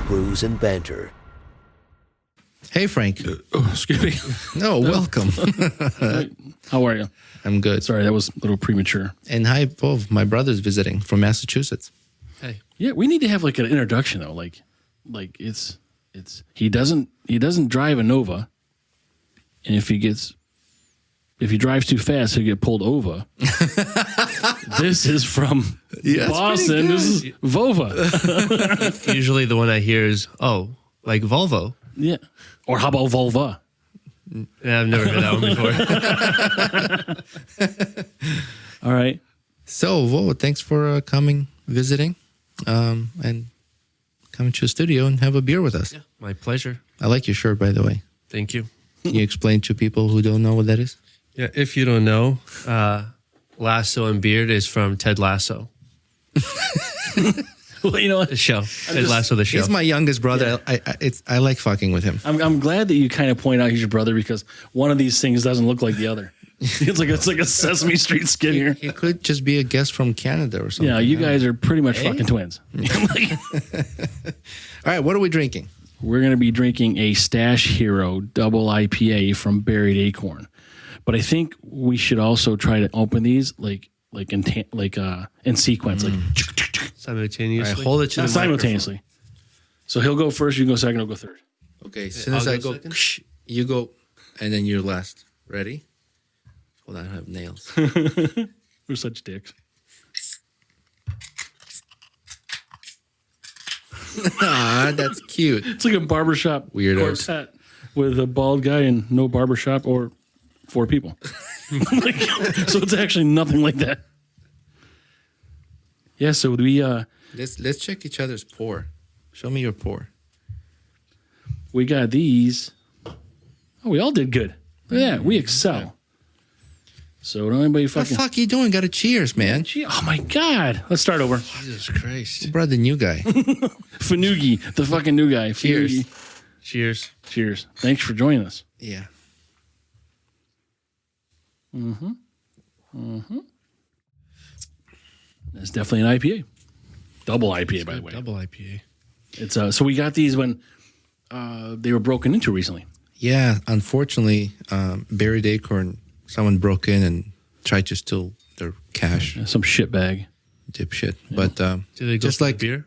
brews and banter. Hey, Frank. Excuse me. No, welcome. How are you? I'm good. Sorry, that was a little premature. And hi, Vov. My brother's visiting from Massachusetts. Hey. Yeah, we need to have like an introduction though. Like it's he doesn't drive a Nova, and if he drives too fast, he'll get pulled over. This is from Boston. This is Vova. Usually the one I hear is, like Volvo. Yeah. Or how about Volva? Yeah, I've never heard that one before. All right. So, Vo, thanks for coming, visiting, and coming to the studio and have a beer with us. Yeah, my pleasure. I like your shirt, by the way. Thank you. Can you explain to people who don't know what that is? Yeah, if you don't know, Lasso and Beard is from Ted Lasso. Well, you know what? The show. Ted Lasso, the show. He's my youngest brother. I like fucking with him. I'm glad that you kind of point out he's your brother because one of these things doesn't look like the other. It's like a Sesame Street skit here. He could just be a guest from Canada or something. Yeah, you guys are pretty much fucking twins. All right, what are we drinking? We're going to be drinking a Stash Hero double IPA from Buried Acorn. But I think we should also try to open these in sequence, Simultaneously. All right, hold it to not the simultaneously. So he'll go first, you go second, I'll go third. microphone. Okay, as soon as I'll I go go, second? you go, and then you're last. Ready? Hold on, I have nails. We're such dicks. Ah, that's cute. It's like a barbershop Weirdos. quartet with a bald guy and no barbershop or 4 people. So it's actually nothing like that. Yeah, so we Let's check each other's pour. Show me your pour. we got these. Oh, we all did good. Look at that. We excel. So don't anybody What the fucking fuck you doing? Got to cheers, man. Gee, oh my God. Let's start over. Jesus Christ. Brought the new guy. Fanugi, the fucking new guy. Cheers. Fanugi. Cheers. Cheers. Thanks for joining us. Yeah. It's definitely an IPA. Double IPA, by the way. Double IPA. It's so we got these when they were broken into recently. Yeah, unfortunately, Buried Acorn, someone broke in and tried to steal their cash, Some shit bag. dipshit. But Do they go just for like the beer?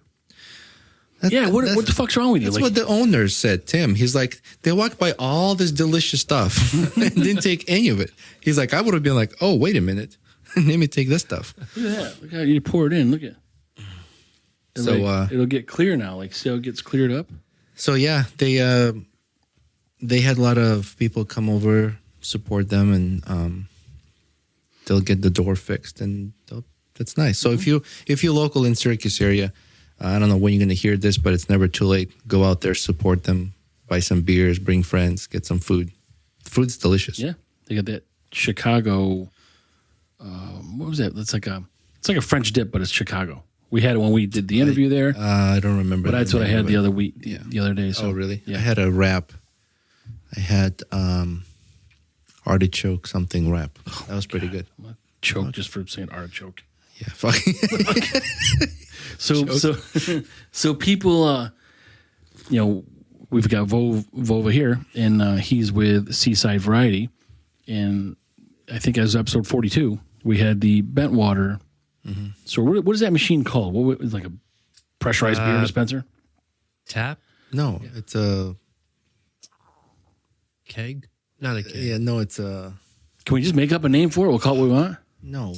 Yeah, what the fuck's wrong with you? That's what the owner said, Tim. He's like, they walked by all this delicious stuff and didn't take any of it. He's like, I would have been like, oh, wait a minute. Let me take this stuff. Look at that. Look how you pour it in. Look at it. So, It'll get clear now. Like, see how it gets cleared up? So yeah, they had a lot of people come over, support them, and they'll get the door fixed, and that's nice. So if you're local in Syracuse area, I don't know when you're going to hear this, but it's never too late. Go out there, support them, buy some beers, bring friends, get some food. The food's delicious. Yeah. They got that Chicago. What was that? It's like a French dip, but it's Chicago. We had it when we did the interview there. I don't remember. But that's what I had the other week, Yeah. the other day. So, Oh, really? Yeah. I had a wrap. I had artichoke something wrap. That was pretty good. Choke just for saying artichoke. Yeah, fucking. So people, we've got Vova here, and he's with Seaside Variety, and I think as episode 42, we had the Bentwater. Mm-hmm. So what is that machine called? What is like a pressurized beer dispenser? Tap? No, it's a. Keg? Not a keg. Yeah, no, it's a. Can we just make up a name for it? We'll call it what we want. No.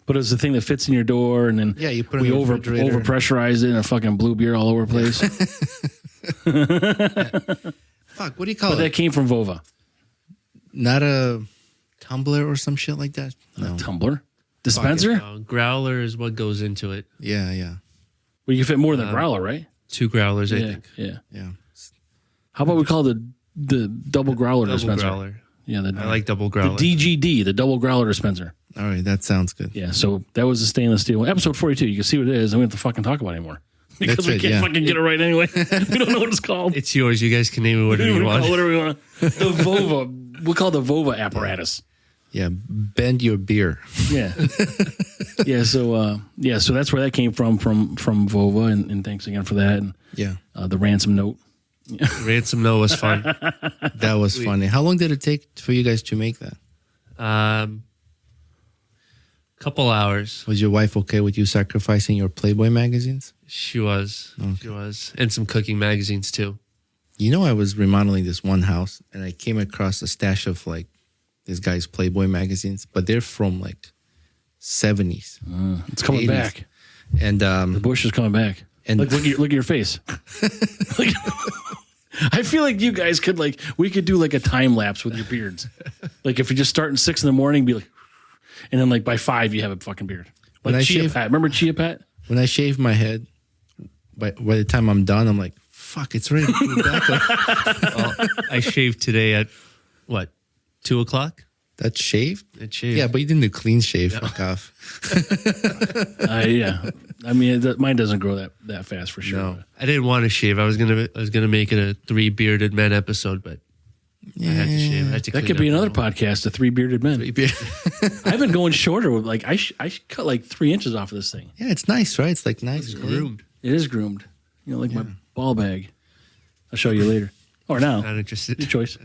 But it's the thing that fits in your door, and then Yeah, you put it we in the over refrigerator. pressurize it, and a fucking blue beer all over the place. Fuck, what do you call But it? that came from Vova. Not a tumbler or some shit like that? No. Tumbler dispenser. Growler is what goes into it. Yeah, yeah, Well, you can fit more than a growler, right? 2 growlers, I Yeah, think. yeah. yeah. How about we call the double growler Double dispenser? growler. Yeah, I like double the growler. DGD, the double growler dispenser. All right, that sounds good. Yeah, so that was the stainless steel. Episode 42, you can see what it is, and we don't have to fucking talk about it anymore. Because That's we right, can't yeah. fucking get it right anyway. We don't know what it's called. It's yours. You guys can name it whatever you We'll call it want. whatever we want. The Vova, we'll call it the Vova apparatus. Yeah, bend your beer. Yeah. So that's where that came from Vova, and thanks again for that. And Yeah, the ransom note. Ransom note was fun. that was funny. How long did it take for you guys to make that? Couple hours. Was your wife okay with you sacrificing your Playboy magazines? She was. She was. And some cooking magazines too. You know, I was remodeling this one house and I came across a stash of like this guy's Playboy magazines, but they're from like 70s. It's coming 80s. back. And The bush is coming back. And- look at your face. I feel like you guys could we could do like a time lapse with your beards. Like if you just start at 6 a.m, be like, and then like by 5 you have a fucking beard. When Like I Chia shave- Pat. Remember Chia Pat? when I shave my head, by the time I'm done, I'm like, fuck, it's ready to go back. Well, I shaved today at what, 2:00? That's shaved? It shaved. Yeah, but you didn't do clean shave. Fuck off. Yeah. I mean, mine doesn't grow that fast for sure. No. I didn't want to shave. I was gonna make it a 3 bearded men episode, but I had to shave. I had to That clean could be up a another little. podcast, The Three Bearded Men. I've been going shorter with I cut like 3 inches off of this thing. Yeah, it's nice, right? It's like nice. Groomed. It is groomed. You know, like my ball bag. I'll show you later. Or now. Not interested. Your choice.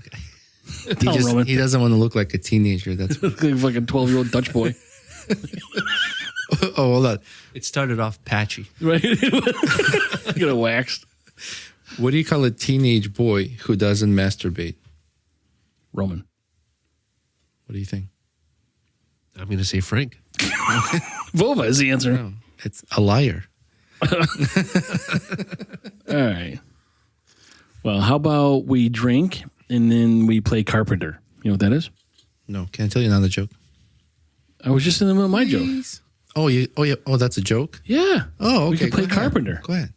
He, Roman. he doesn't want to look like a teenager. That's Look like a fucking 12-year-old Dutch boy. oh, hold on. It started off patchy. Right? Get it waxed. What do you call a teenage boy who doesn't masturbate? Roman. What do you think? I'm gonna say Frank. Vova is the answer. No, it's a liar. All right. Well, how about we drink and then we play carpenter? You know what that is? No, can I tell you another joke? I was just in the middle of my joke. Oh, yeah. Oh, that's a joke. Yeah. Oh, okay. We can play go ahead. carpenter. Go ahead.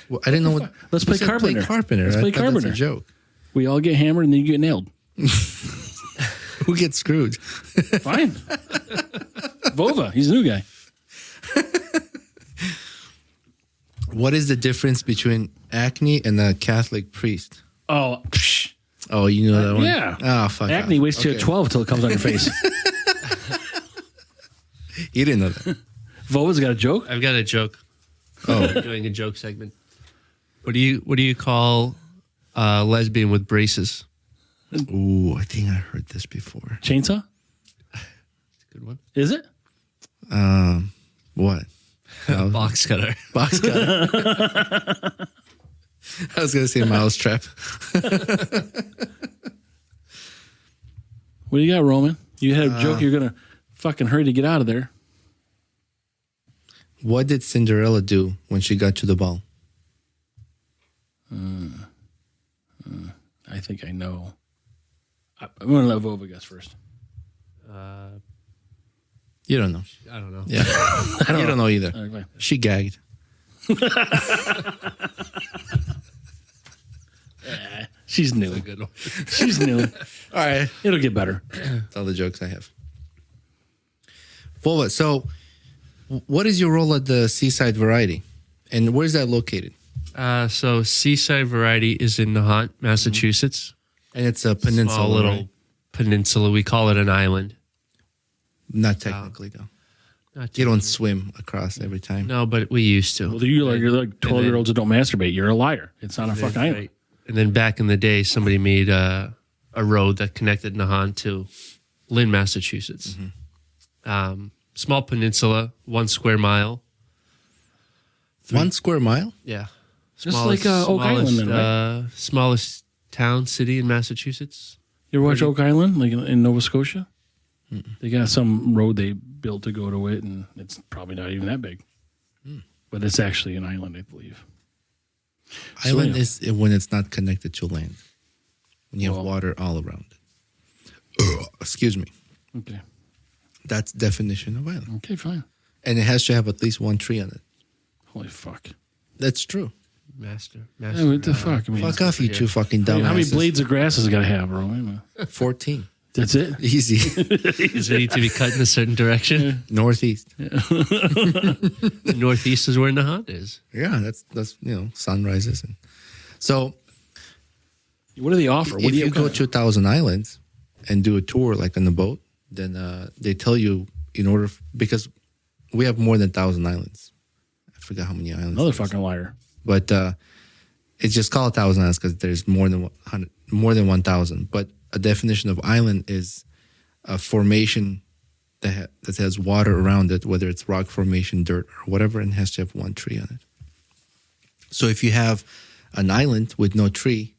Well, I didn't know what. Let's you play said carpenter. Play carpenter. Let's I play thought that's carpenter. a joke. We all get hammered and then you get nailed. Who gets screwed? Fine. Vova, he's a new guy. What is the difference between acne and a Catholic priest? Oh, psh. Oh, you know that one? Yeah. Oh, fuck. Acne off. waits till you're Okay. 12 till it comes on your face. You didn't know that. Vova's got a joke. I've got a joke. Oh, I'm doing a joke segment. What do you call a lesbian with braces? ooh, I think I heard this before. Chainsaw? Good one. Is it? What? Box cutter. Box cutter. I was gonna say mousetrap. What do you got, Roman? You had a joke. You're going to fucking hurry to get out of there. What did Cinderella do when she got to the ball? I think I know. I'm going to let Vova guess first. You don't know. I don't know. Yeah, you don't know either. Okay. She gagged. She's new. A good one. She's new. All right, It'll get better. that's all the jokes I have. Vova, so what is your role at the Seaside Variety, and where's that located? So Seaside Variety is in Nahant, Massachusetts. And it's a peninsula, Small little right? peninsula. We call it an island. Not technically though. Not You don't swim across every time. No, but we used to. Well, you're like 12-year-olds that don't masturbate. You're a liar. It's not a fucking island. Right. And then back in the day, somebody made a road that connected Nahant to Lynn, Massachusetts. Small peninsula, 1 square mile. 1 square mile? Yeah. Just like Oak Island then, right? Smallest town, city in Massachusetts. You ever watch Oak Island, like in Nova Scotia? They got some road they built to go to it, and it's probably not even that big. But it's actually an island, I believe. Island yeah. is when it's not connected to land. When you have Well- water all around it. Excuse me. Okay. That's definition of island. Okay, fine. And it has to have at least 1 tree on it. Holy fuck. That's true. Master. Hey, what the fuck? I mean, Fuck off, you two fucking dumbasses. how many blades of grass has it got to have, bro? 14. That's it? Easy. Does it need to be cut in a certain direction? Northeast. The northeast is where Nahant is. Yeah, that's sunrises. And so What do they offer? What if do you go to 1,000 islands and do a tour like on the boat, then they tell you because we have more than 1,000 islands. I forgot how many islands. Another there is. fucking liar. But it's just called 1,000 islands because there's more than 1,000. But a definition of island is a formation that has water around it, whether it's rock formation, dirt, or whatever, and has to have one tree on it. So if you have an island with no tree,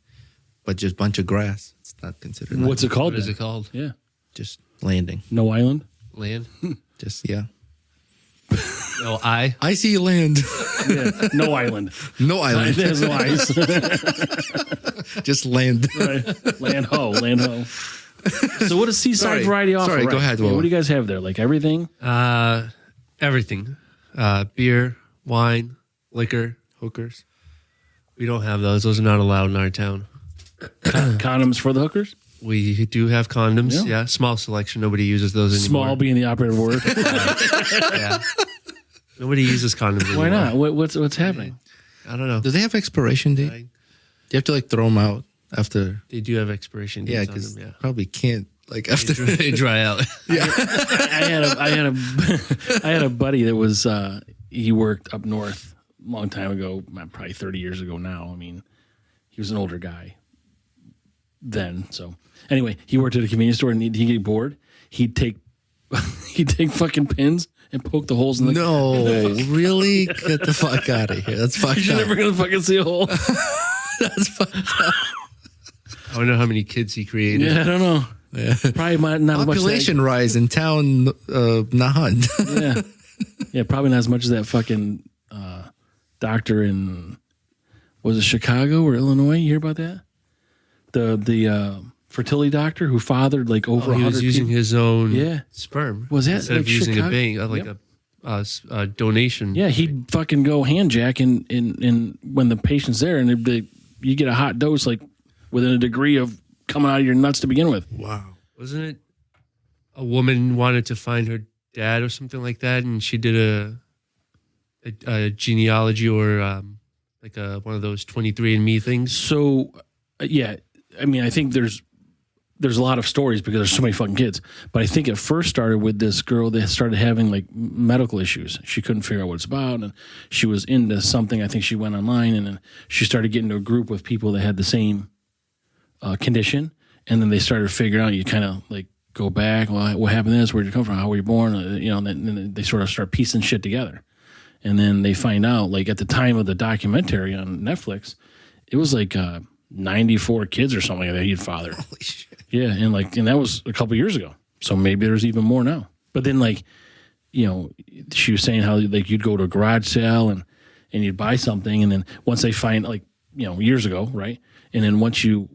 but just a bunch of grass, it's not considered. an What's it island. called? What is then? it called? Yeah. Just landing. No island? Land? Just yeah. No, I. I see land. Yeah. No island. No island. There's no ice. Just land. Right. Land ho. Land ho. So what does Seaside Sorry. Variety offer? Sorry, go ahead, Yeah, Will. what do you guys have there? Like everything? Everything. Beer, wine, liquor, Hookers. we don't have those. Those are not allowed in our town. Condoms for the hookers? We do have condoms. Yeah. Yeah. Small selection. Nobody uses those anymore. Small being the operative word. Yeah. Nobody uses condoms anymore. Why not? What's happening? I don't know. Do they have expiration date? I- Do you have to like throw them out after? They do have expiration Yeah, dates on because them. Yeah. probably can't like after. They dry out. I had a buddy that was he worked up north a long time ago, probably 30 years ago now. I mean, he was an older guy then. So anyway, he worked at a convenience store and he'd get bored. He'd take fucking pins and poke the holes in the. No, really? Get the fuck out of here. That's fucked You're up. never gonna fucking see a hole. That's fucked up. I don't know how many kids he created. Yeah, I don't know. Yeah. Probably not Population rise in town, Nahant. Yeah, yeah, probably not as much as that fucking doctor in was it Chicago or Illinois? You hear about that? The fertility doctor who fathered like over Oh, he 100 was using people. his own Yeah. sperm. Was that instead like of using Chicago? a bank, like Yep. a donation? Yeah, he'd fucking go hand jack in when the patient's there, and you get a hot dose like within a degree of coming out of your nuts to begin with. Wow. Wasn't it a woman wanted to find her dad or something like that, and she did a genealogy or like one of those 23andMe things? So, yeah, I mean, I think there's a lot of stories because there's so many fucking kids. But I think it first started with this girl that started having like medical issues. She couldn't figure out what it's about, and she was into something. I think she went online, and then she started getting to a group with people that had the same condition, and then they started figuring out. You kind of like go back. Well, what happened? To this? Where'd you come from? How were you born? And then they sort of start piecing shit together, and then they find out. Like at the time of the documentary on Netflix, it was like 94 kids or something like that he'd fathered. Holy shit. Yeah, and that was a couple years ago. So maybe there's even more now. But then she was saying how like you'd go to a garage sale and you'd buy something, and then once they find years ago, right? And then once you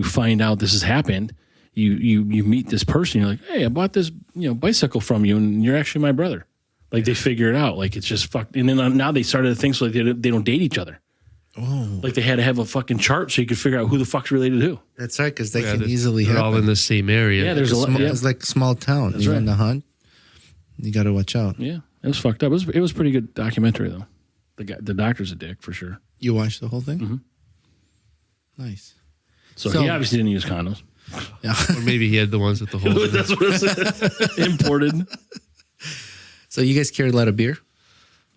find out this has happened, you meet this person, you're like, hey, I bought this bicycle from you, and you're actually my brother. Like they figure it out. Like it's just fucked. And then now they started to think so like they don't date each other. Oh, Like they had to have a fucking chart so you could figure out who the fuck's related to who. that's right. Because they Yeah, can easily they're happen. all in the same area. Yeah, there's a lot. Yeah. It's like a small town. That's You're right. in Nahant. You got to watch out. Yeah, it was fucked up. It was a pretty good documentary though. The doctor's a dick for sure. You watched the whole thing? Mhm. Nice. So, So- he obviously didn't use condoms. Yeah. Or maybe he had the ones with the holes in them. That's what it was. Imported. So you guys carry a lot of beer?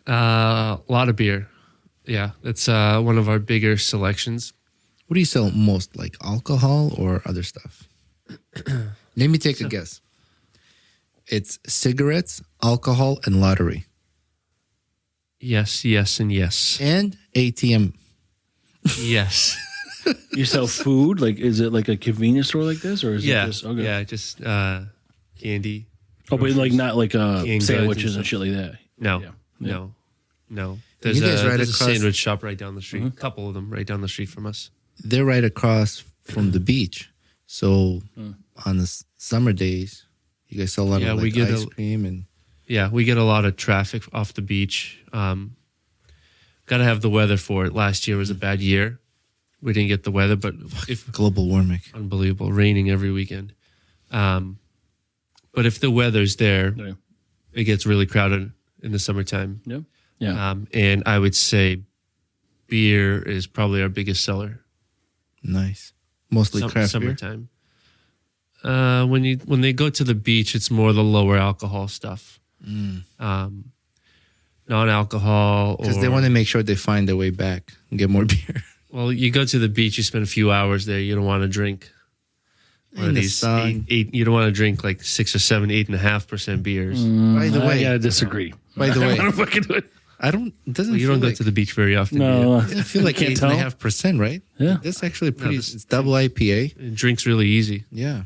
A lot of beer. Yeah, that's one of our bigger selections. What do you sell most? Like alcohol or other stuff? Let me take a guess. It's cigarettes, alcohol, and lottery. Yes, yes, and yes. And ATM. Yes. You sell food? Like, is it like a convenience store like this, or is Yeah. it just okay? Yeah, just candy. Oh, but like not like Canned sandwiches goods and shit like that. No, Yeah. no. There's, You guys right there's a across- sandwich shop right down the street. A couple of them right down the street from us. They're right across from the beach. So on the summer days, you guys sell a lot Yeah, of we like get ice a- cream and Yeah, we get a lot of traffic off the beach. Got to have the weather for it. Last year was a bad year. We didn't get the weather, but if global warming. unbelievable, raining every weekend. But if the weather's there, Yeah. it gets really crowded in the summertime. Yeah. Yeah. And I would say beer is probably our biggest seller. Nice. Mostly craft beer. summertime. when they go to the beach, it's more the lower alcohol stuff. Non-alcohol, Because they want to make sure they find their way back and get more beer. Well, you go to the beach, you spend a few hours there. You don't want to drink one In of the these sun. eight. You don't want to drink like 6 or 7, 8.5% beers. By the I way, gotta disagree. By the way- I don't fucking do it. I don't. It doesn't. Well, you feel don't go like, to the beach very often. do you? No, I feel like can't tell. 8.5%, right? Yeah. That's actually pretty. this- It's double IPA. It drinks really easy. Yeah.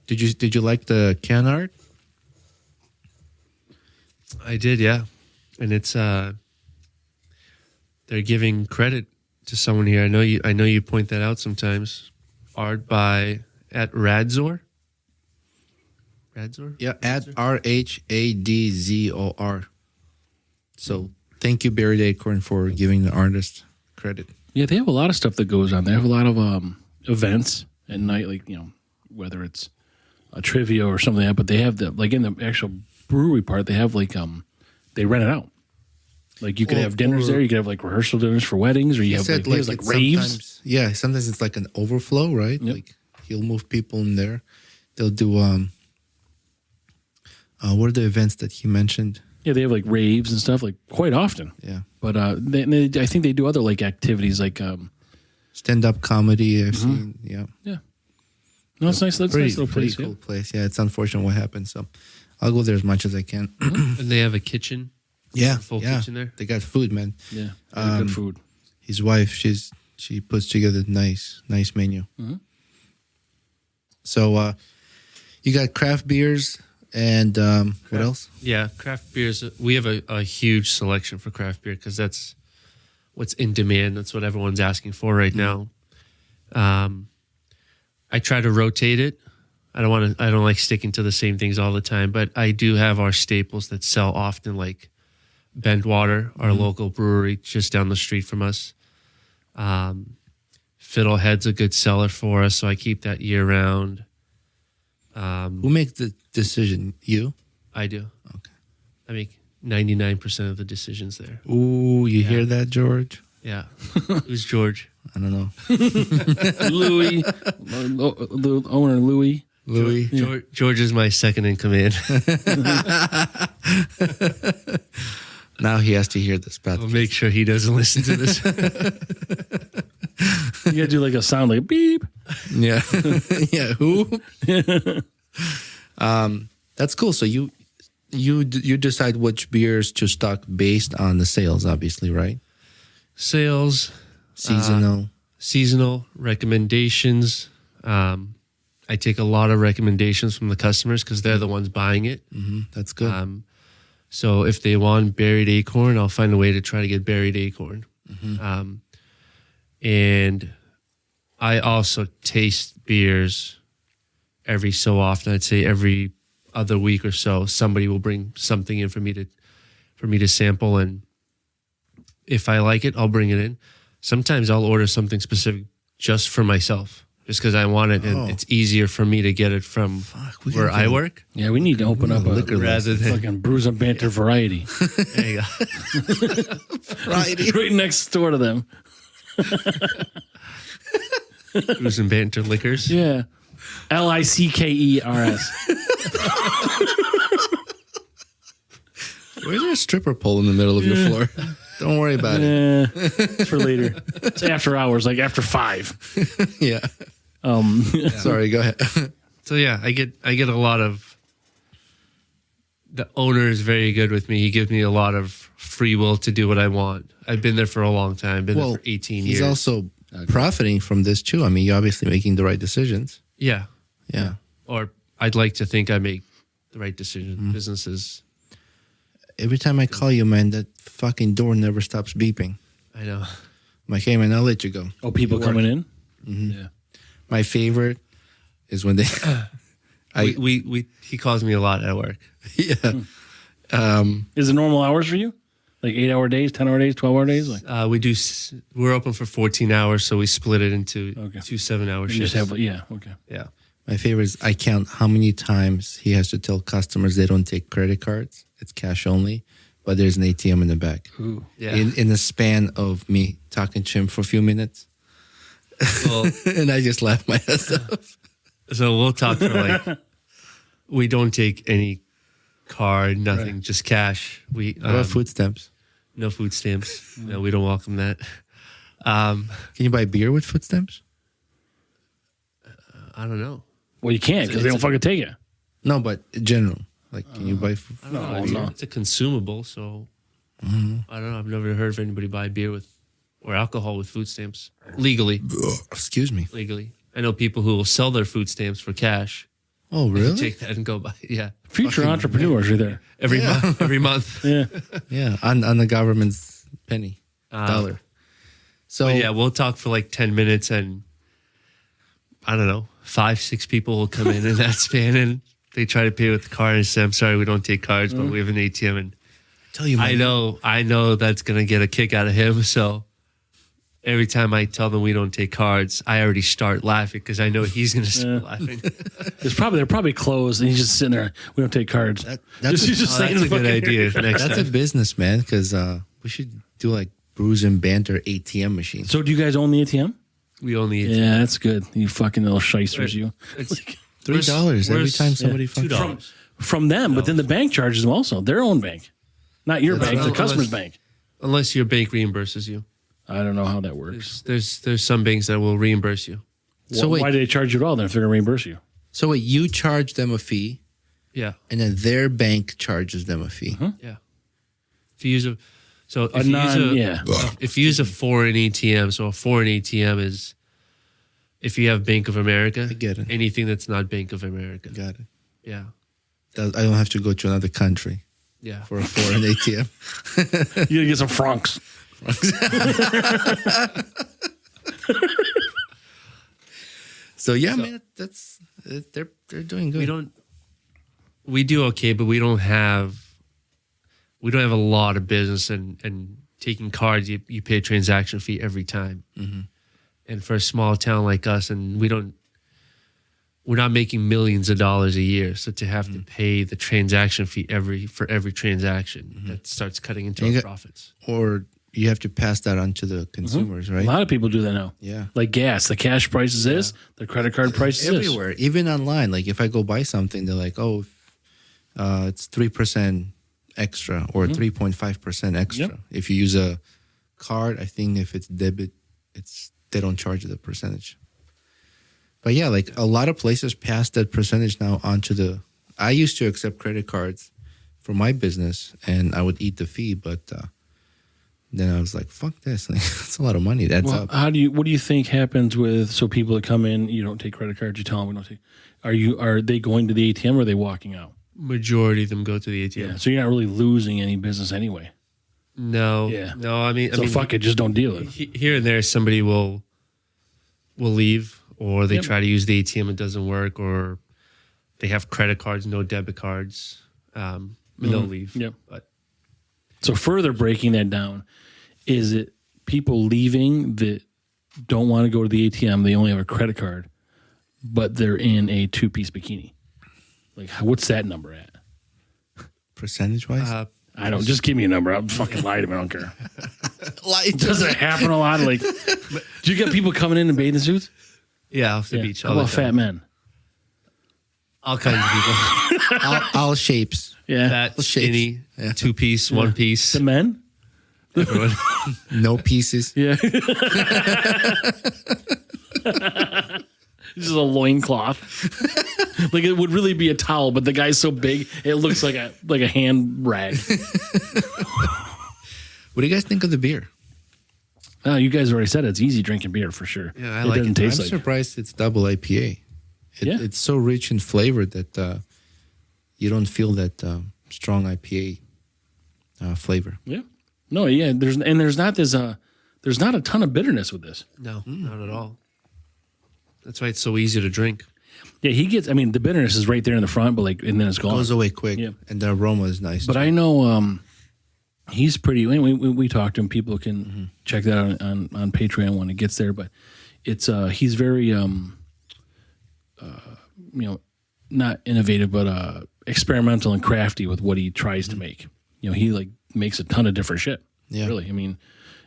Did you like the can art? I did, yeah. And it's they're giving credit to someone here. I know you point that out sometimes. Art by at Radzor. Radzor? Yeah, at RHADZOR. So thank you, Buried Acorn, for giving the artist credit. Yeah, they have a lot of stuff that goes on. They have a lot of events at night, like, whether it's a trivia or something like that. But they have like in the actual brewery part, they have like they rent it out. Like you could Or- have dinners or- there. You could have like rehearsal dinners for weddings, or you have like, it's raves. sometimes- Yeah, sometimes it's like an overflow, right? Yep. Like he'll move people in there. They'll do what are the events that he mentioned? Yeah, they have like raves and stuff like quite often. Yeah, But I think they do other like activities like stand-up comedy. I've seen. Yeah, no, it's nice. That's a nice little pretty place. cool Yeah. place. Yeah, it's unfortunate what happened. So I'll go there as much as I can. And they have a kitchen. Yeah, Full yeah. kitchen there? They got food, man. Yeah, they have good Um, food. His wife, she puts together nice menu. Mhm. So you got craft beers and what else? Yeah, craft beers. We have a huge selection for craft beer because that's what's in demand. That's what everyone's asking for right now. I try to rotate it. I don't like sticking to the same things all the time, but I do have our staples that sell often, like Bentwater, our local brewery just down the street from us. Fiddlehead's a good seller for us, so I keep that year round. Who makes the decision? You? I do. Okay. I make 99% of the decisions there. Ooh, you hear that, George? Yeah. Who's George? I don't know. Louis, the owner Louis. Louis. George is my second in command. Now he has to hear this. I'll make sure he doesn't listen to this. You gotta do like a sound like beep. Yeah. Yeah. Who? That's cool. So you decide which beers to stock based on the sales, obviously, right? Sales, Seasonal. recommendations. I take a lot of recommendations from the customers because they're the ones buying it. That's good. So if they want buried acorn, I'll find a way to try to get buried acorn. And I also taste beers every so often. I'd say every other week or so, somebody will bring something in for me to sample, and if I like it, I'll bring it in. Sometimes I'll order something specific just for myself, just because I want it, and it's easier for me to get it from we where gotta I get work. Yeah, we need to open up a liquor rather than fucking Brews and Banter variety there you go. right next door to them. Brews and Banter Liquors. Yeah, Lickers. Where's there a stripper pole in the middle of your floor? Don't worry about it. It's for later. It's after hours, like after 5. Yeah. Sorry, go ahead. So yeah, I get a lot of. The owner is very good with me. He gives me a lot of free will to do what I want. I've been there for a long time. Been there for 18 years. He's also profiting from this too. I mean, you're obviously making the right decisions. Yeah. Yeah. Or I'd like to think I make the right decision. Businesses. Every time I call you, man, that fucking door never stops beeping. I know. I'm like, hey, man, I'll let you go. Oh, people coming in? Yeah. My favorite is when they. He calls me a lot at work. Yeah. Is it normal hours for you? Like 8-hour days, 10-hour days, 12-hour days? Like We're open for 14 hours, so we split it into Okay. 2 7-hour you shifts. just have, yeah, okay. Yeah. My favorite is I count how many times he has to tell customers they don't take credit cards. It's cash only, but there's an ATM in the back. Ooh. Yeah. In the span of me talking to him for a few minutes. Well, And I just laugh my ass off. So we'll talk for like, we don't take any card, nothing, just cash. We What about food stamps? no food stamps. No, we don't welcome that. Can you buy beer with food stamps? I don't know. Well, you can't because they don't fucking take it. No, but in general, like, can you buy? I don't know. No, It's, no. it's a consumable, so I don't know. I've never heard of anybody buy beer with or alcohol with food stamps legally. Excuse me. Legally, I know people who will sell their food stamps for cash. Oh, really? Take that and go buy. Yeah, Future entrepreneurs are there. every month. Every month. Yeah. Yeah, on the government's penny dollar. So But yeah, we'll talk for like 10 minutes, and I don't know, 5-6 people will come in that span, and they try to pay with the card and say, "I'm sorry, we don't take cards, but we have an ATM." And tell you, I know that's gonna get a kick out of him. So every time I tell them we don't take cards, I already start laughing because I know he's gonna start laughing. They're probably closed, and he's just sitting there. We don't take cards. that's He's just saying That's a the good fucking- idea. Next That's a time. business, man. Because we should do like Brews and Banter ATM machines. So do you guys own the ATM? We only Yeah, that's good. You fucking little shysters, you. it's $3 every where's- time somebody fucks. $2. From them, but then the bank charges them also. Their own bank. Not your bank, the right. customer's bank. Unless your bank reimburses you. I don't know how that works. There's some banks that will reimburse you. So wait, Why do they charge you at all then if they're going to reimburse you? so wait, you charge them a fee, Yeah. and then their bank charges them a fee. Yeah. If you use a if you use a foreign ATM, so a foreign ATM is if you have Bank of America, I get it. anything that's not Bank of America. Got it. Yeah. I don't have to go to another country Yeah. for a foreign ATM. You got to get some francs. So yeah, man, that's they're doing good. We do okay, but we don't have a lot of business, and taking cards, you pay a transaction fee every time. Mm-hmm. And for a small town like us, and we're not making millions of dollars a year, so to have Mm-hmm. to pay the transaction fee for every transaction, that starts cutting into And you our got- profits. Or you have to pass that on to the consumers, A right? lot of people do that now. Yeah. Like gas. The cash price is this. The credit card price is this. Everywhere, even online. Like if I go buy something, they're like, "Oh, it's 3% extra or 3.5% extra." Yep. If you use a card, I think if it's debit, they don't charge the percentage. But yeah, like a lot of places pass that percentage now onto the. I used to accept credit cards for my business, and I would eat the fee, but then I was like, "Fuck this! Like, that's a lot of money. That's Well, up." what do you think happens with people that come in, you don't take credit cards, you tell them we don't take. Are they going to the ATM or are they walking out? Majority of them go to the ATM. Yeah. So you're not really losing any business anyway. No, Yeah. no. I mean, Fuck it, just don't deal with it. Here and there, somebody will leave, or they Yep. try to use the ATM, it doesn't work, or they have credit cards, no debit cards. They'll leave. Yep. But So further breaking that down, is it people leaving that don't want to go to the ATM, they only have a credit card, but they're in a 2-piece bikini? Like, what's that number at? Percentage wise, I don't. Just give me a number. I'll fucking lie to me. I don't care. Does it happen a lot? Like, do you get people coming in bathing suits? yeah, off the beach. How All, the about time. fat men? All kinds of people. all shapes. Yeah. Fat, skinny, Yeah. 2-piece, 1-piece. The men? Everyone. No pieces. Yeah. This is a loincloth. Like it would really be a towel, but the guy's so big it looks like a hand rag. What do you guys think of the beer? Oh, you guys already said it's easy drinking beer for sure. Yeah, I it like doesn't it. taste I'm like surprised it's double IPA. Yeah. It's so rich in flavor that you don't feel that strong IPA flavor. Yeah. No, yeah, there's not a ton of bitterness with this. No, not at all. That's why it's so easy to drink. Yeah, the bitterness is right there in the front, but and then it's gone. Goes away quick, Yeah. and the aroma is nice. But I know he's pretty. We talked to him. People can check that out on Patreon when it gets there. But it's he's very not innovative, but experimental and crafty with what he tries to make. He makes a ton of different shit. Yeah. Really.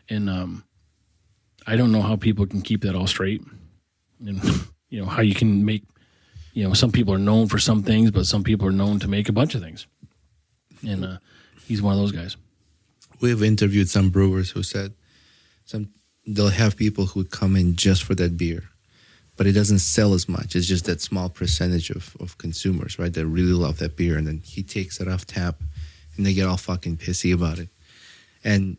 And I don't know how people can keep that all straight, and how you can make some people are known for some things, but some people are known to make a bunch of things. And he's one of those guys. We've interviewed some brewers who said they'll have people who come in just for that beer, but it doesn't sell as much. It's just that small percentage of consumers, right, that really love that beer, and then he takes it off tap, and they get all fucking pissy about it. And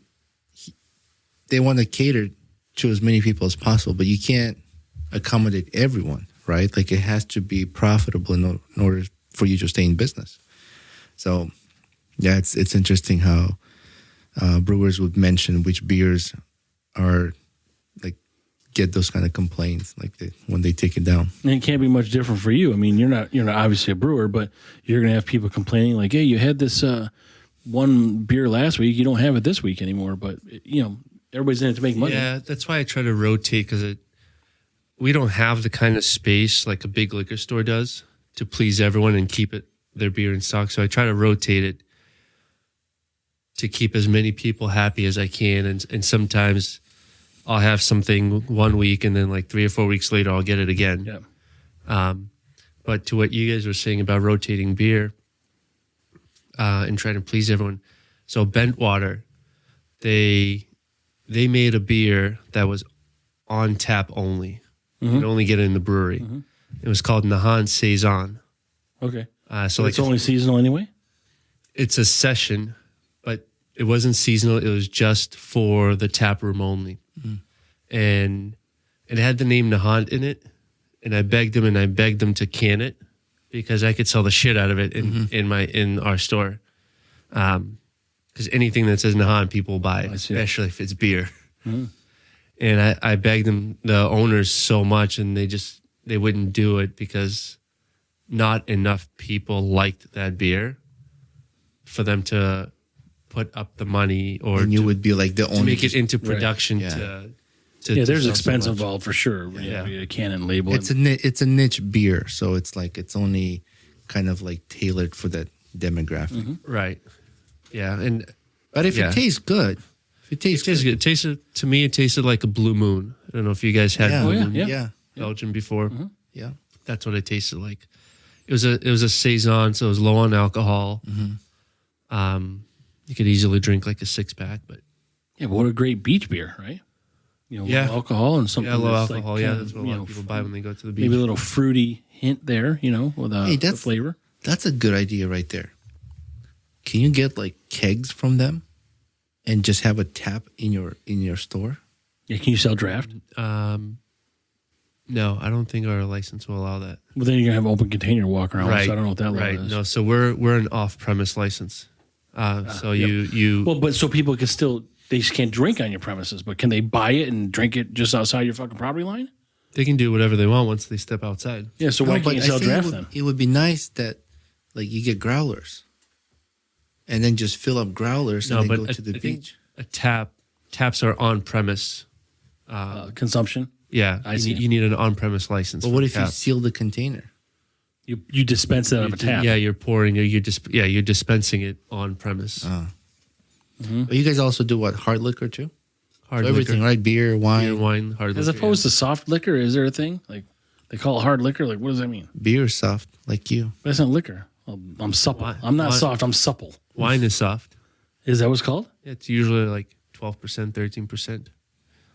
they want to cater to as many people as possible, but you can't accommodate everyone, right? Like, it has to be profitable in order for you to stay in business. So, yeah, it's interesting how brewers would mention which beers are like get those kind of complaints when they take it down. And it can't be much different for you. I mean, you're not obviously a brewer, but you're gonna have people complaining like, "Hey, you had this one beer last week, you don't have it this week anymore." But everybody's in it to make money. Yeah, that's why I try to rotate, because we don't have the kind of space like a big liquor store does to please everyone and keep their beer in stock. So I try to rotate it to keep as many people happy as I can. And sometimes I'll have something one week, and then like 3 or 4 weeks later, I'll get it again. Yeah. But to what you guys were saying about rotating beer and trying to please everyone. So Bentwater, they made a beer that was on tap only. You could only get it in the brewery. It was called Nahan Saison. Okay. So it's only seasonal anyway? It's a session, but it wasn't seasonal. It was just for the tap room only. And it had the name Nahan in it. And I begged them to can it, because I could sell the shit out of it in our store. Because anything that says Nahan, people will buy it, especially if it's beer. And I begged them, the owners, so much, and they wouldn't do it because not enough people liked that beer for them to put up the money, or and you would be like the to only make it into production. Right. Yeah, there's sell expense so much. involved for sure. Yeah. A can and label. It's a niche beer, so it's like it's only kind of like tailored for that demographic. Right. Yeah, But if it tastes good, it tastes good. To me, it tasted like a Blue Moon. I don't know if you guys had yeah, Blue Moon yeah, Belgian before. yeah. That's what it tasted like. It was a saison, so it was low on alcohol. You could easily drink like a 6-pack, but yeah, but what a great beach beer, right? Low alcohol and something. low that's alcohol. like, That's what a lot of people buy when they go to the beach. Maybe a little fruity hint there, with the flavor. That's a good idea right there. Can you get like kegs from them and just have a tap in your store? Yeah, can you sell draft? No, I don't think our license will allow that. Well, then you're gonna have an open container walk around. Right. So I don't know what that law is. No, so we're an off-premise license. You Well, but so people can still, they just can't drink on your premises, but can they buy it and drink it just outside your fucking property line? they can do whatever they want once they step outside. Yeah. So why No, can't you but I sell think draft then? it would be nice that like you get growlers, and then just fill up growlers No, and then but go to the I think beach. taps are on premise. Consumption. Yeah, I see. you need an on-premise license. But for what if you taps. seal the container? You dispense that out of a tap. Yeah, you're pouring. You're dispensing it on premise. But you guys also do what, hard liquor too? Hard So everything, liquor, right? Beer, wine. beer, wine, hard As liquor. opposed to soft liquor, is there a thing like they call it hard liquor? Like, what does that mean? Beer is soft, like you. That's not liquor. I'm supple. Why- I'm not why- soft. I'm supple. Wine is soft. Is that what's called? It's usually like 12%, 13%.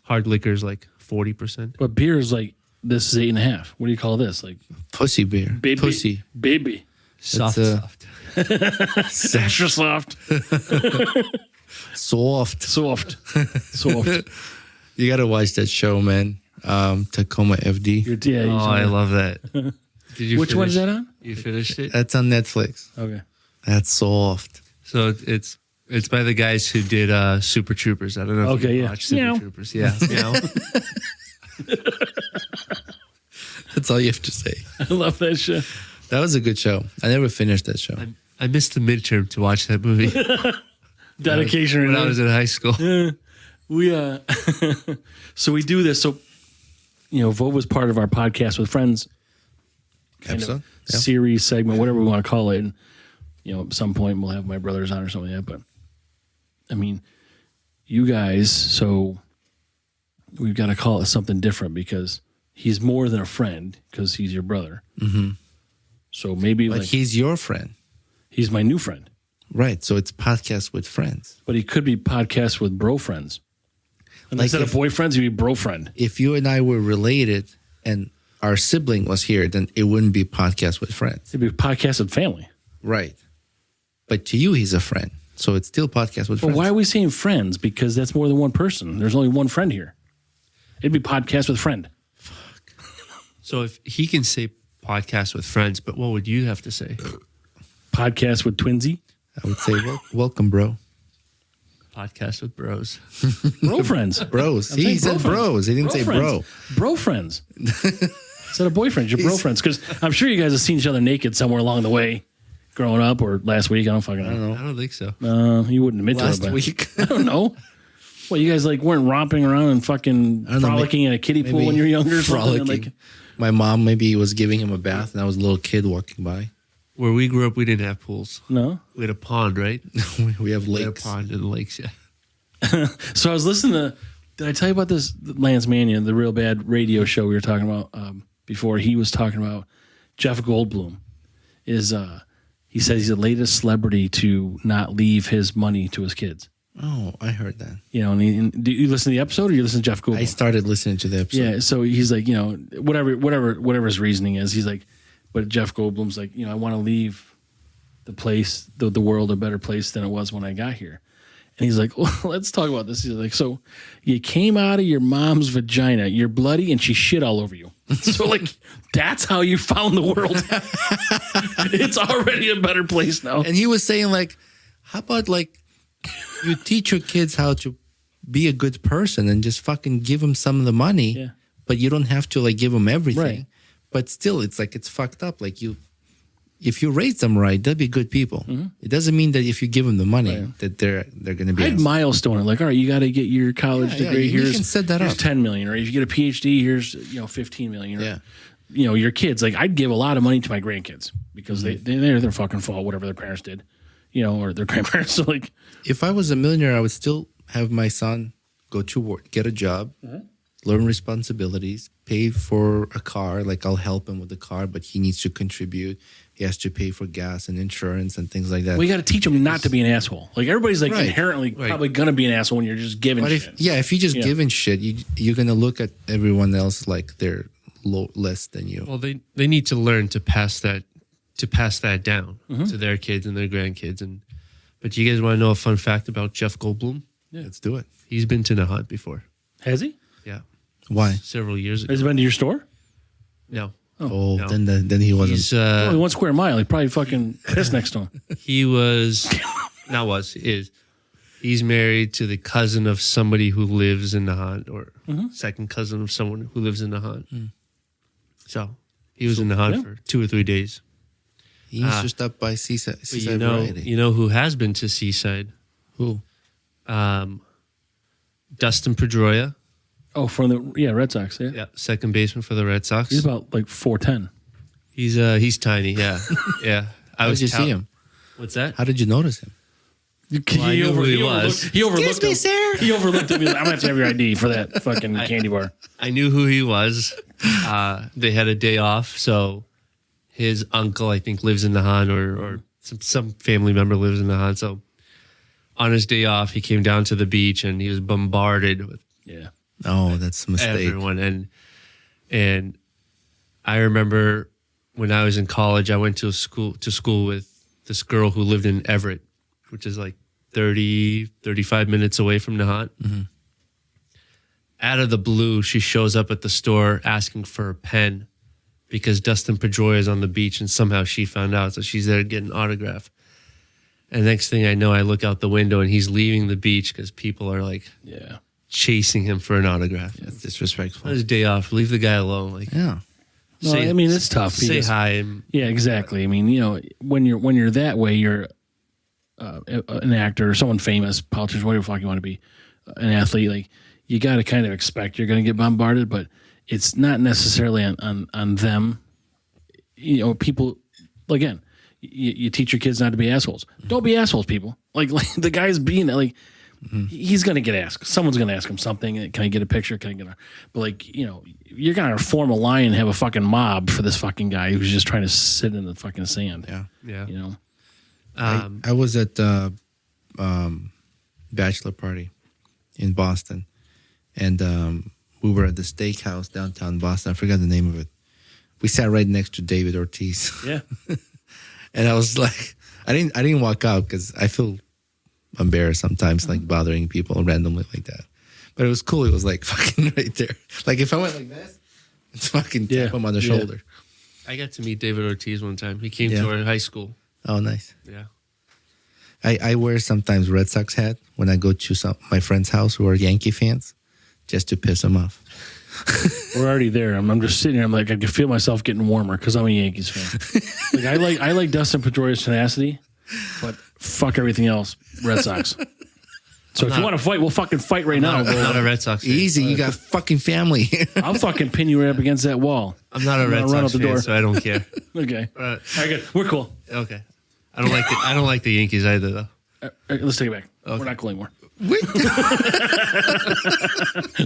Hard liquor is like 40%. But beer is like, this is 8.5. What do you call this? Like Pussy beer. baby, Pussy. baby, Soft, It's, soft. extra soft, Soft. soft, soft. You got to watch that show, man. Tacoma FD. Yeah. Oh, I love that. Did you Which one is finish- that on? You finished it? That's on Netflix. Okay. That's soft. So it's by the guys who did Super Troopers. I don't know if Okay, you yeah. watched Super Meow. Troopers. Yeah. Meow. That's all you have to say. I love that show. That was a good show. I never finished that show. I missed the midterm to watch that movie Dedication. when I was in high school. We so we do this. So Vova's part of our podcast with friends kind Episode? of Yeah. series segment, whatever we want to call it. And at some point we'll have my brothers on or something like that. But I mean, you guys. So we've got to call it something different because he's more than a friend because he's your brother. So maybe But like he's your friend. he's my new friend. Right. So it's podcast with friends. But he could be podcast with bro friends. And Like instead of if- boyfriends, he'd be bro friend. If you and I were related and our sibling was here, then it wouldn't be podcast with friends. It'd be podcast with family. Right. But to you, he's a friend. So it's still podcast with But friends. why are we saying friends? Because that's more than one person. There's only one friend here. It'd be podcast with friend. So if he can say podcast with friends, but what would you have to say? Podcast with twinsy. I would say, welcome, bro. Podcast with bros. Bro friends. Bros. I'm He saying said bros. He didn't say bro. friends. Bro friends. Instead of boyfriends, you're bro friends. Because I'm sure you guys have seen each other naked somewhere along the way, growing up or last week. I don't fucking know. I don't think so. You wouldn't admit Last to it. But week. I don't know. Well, you guys like weren't romping around and fucking I don't know, frolicking in a kiddie pool maybe when you were younger. or something? Frolicking. Like, My mom maybe was giving him a bath, and I was a little kid walking by. Where we grew up, we didn't have pools. no. We had a pond, right? We have We had a lakes. pond and lakes, yeah. So I was listening to. Did I tell you about this Lance Mannion, the Real Bad radio show we were talking about before? He was talking about Jeff Goldblum. He says he's the latest celebrity to not leave his money to his kids. Oh, I heard that. You know, and do you listen to the episode or you listen to Jeff Goldblum? I started listening to the episode. Yeah, so he's like, you know, whatever his reasoning is, he's like, but Jeff Goldblum's like, you know, I want to leave the place, the world, a better place than it was when I got here. And he's like, well, let's talk about this. He's like, so you came out of your mom's vagina, you're bloody, and she shit all over you. So like, that's how you found the world. It's already a better place now. And he was saying, like, how about, like, you teach your kids how to be a good person and just fucking give them some of the money, Yeah. but you don't have to, like, give them everything. Right. But still, it's like, it's fucked up. Like, if you raise them right, they'll be good people. It doesn't mean that if you give them the money Right. that they're going to be. I'd milestone it. Like, all right, you got to get your college Yeah, degree. you Here's can set that here's up. 10 million, or if you get a PhD, here's 15 million. Or, Yeah. you know, your kids. Like, I'd give a lot of money to my grandkids because they're their fucking fault, whatever their parents did, you know, or their grandparents. So like, If I was a millionaire, I would still have my son go to work, get a job, learn responsibilities, pay for a car. Like, I'll help him with the car, but he needs to contribute. He has to pay for gas and insurance and things like that. we got to teach them not to be an asshole. Like, everybody's like Right. inherently probably gonna be an asshole when you're just giving But shit. if you just Yeah. giving shit, you're gonna look at everyone else like they're less than you. Well, they need to learn to pass that down to their kids and their grandkids. But you guys want to know a fun fact about Jeff Goldblum? Let's do it. He's been to Nahant before. Has he? Yeah, Why? several years ago. Has he been to your store? No, Oh, no. then he wasn't. he's Only 1 square mile. He probably fucking pissed next to him. he was is. He's married to the cousin of somebody who lives in Nahant, or second cousin of someone who lives in Nahant. So he was in Nahant yeah. for 2 or 3 days. He used to stop by Seaside, But Seaside Variety. you know who has been to Seaside? Who? Dustin Pedroia, Oh, from the Red Sox. Yeah, yeah, second baseman for the Red Sox. he's about like 4'10". He's tiny, yeah, yeah. How did you see him? What's that? How did you notice him? I knew who he was. He overlooked me, him. sir. He overlooked him. He's like, I'm gonna have to have your ID for that fucking candy bar. I knew who he was. They had a day off, so his uncle, I think, lives in Nahant, or some family member lives in Nahant. So on his day off, he came down to the beach and he was bombarded with Yeah. Oh, that's a mistake. everyone. And I remember when I was in college, I went to school with this girl who lived in Everett, which is like 35 minutes away from Nahant. Out of the blue, she shows up at the store asking for a pen because Dustin Pedroia is on the beach, and somehow she found out, so she's there to get an autograph. And next thing I know, I look out the window and he's leaving the beach because people are like Yeah. chasing him for an autograph. That's disrespectful. On his day off, leave the guy alone. Like, Yeah. No, I mean, it's tough. Say because- hi. And Yeah, exactly. I mean, you know, when you're that way, you're an actor or someone famous, politician, whatever the fuck you want to be, an athlete. Like, you got to kind of expect you're going to get bombarded, but it's not necessarily on them. You know, people. Again, you teach your kids not to be assholes. Don't be assholes, people. Like the guy's being like. he's going to get asked. Someone's going to ask him something. Can I get a picture? Can I get a? But like, you're going to form a line and have a fucking mob for this fucking guy who's just trying to sit in the fucking sand. Yeah. Yeah. I was at the bachelor party in Boston, and we were at the steakhouse downtown Boston. I forgot the name of it. We sat right next to David Ortiz. Yeah. And I was like, I didn't walk out because I feel embarrassed sometimes, like bothering people randomly like that. But it was cool. It was like fucking right there. Like if I went like this, it's fucking tap him on the shoulder. I got to meet David Ortiz one time. He came to our high school. Oh, nice. Yeah. I wear sometimes Red Sox hat when I go to my friend's house who are Yankee fans, just to piss them off. We're already there. I'm just sitting here. I'm like, I can feel myself getting warmer because I'm a Yankees fan. Like I like Dustin Pedroia's tenacity, but fuck everything else. Red Sox. So if you want to fight, we'll fucking fight right now. I'm not a Red Sox fan. Easy, you got fucking family. I'll fucking pin you right up against that wall. I'm not a Red run Sox out the fan, door. so I don't care. Okay. All right. All right, good. We're cool. Okay. I don't like the Yankees either, though. Let's take it back. Okay. We're not cool anymore.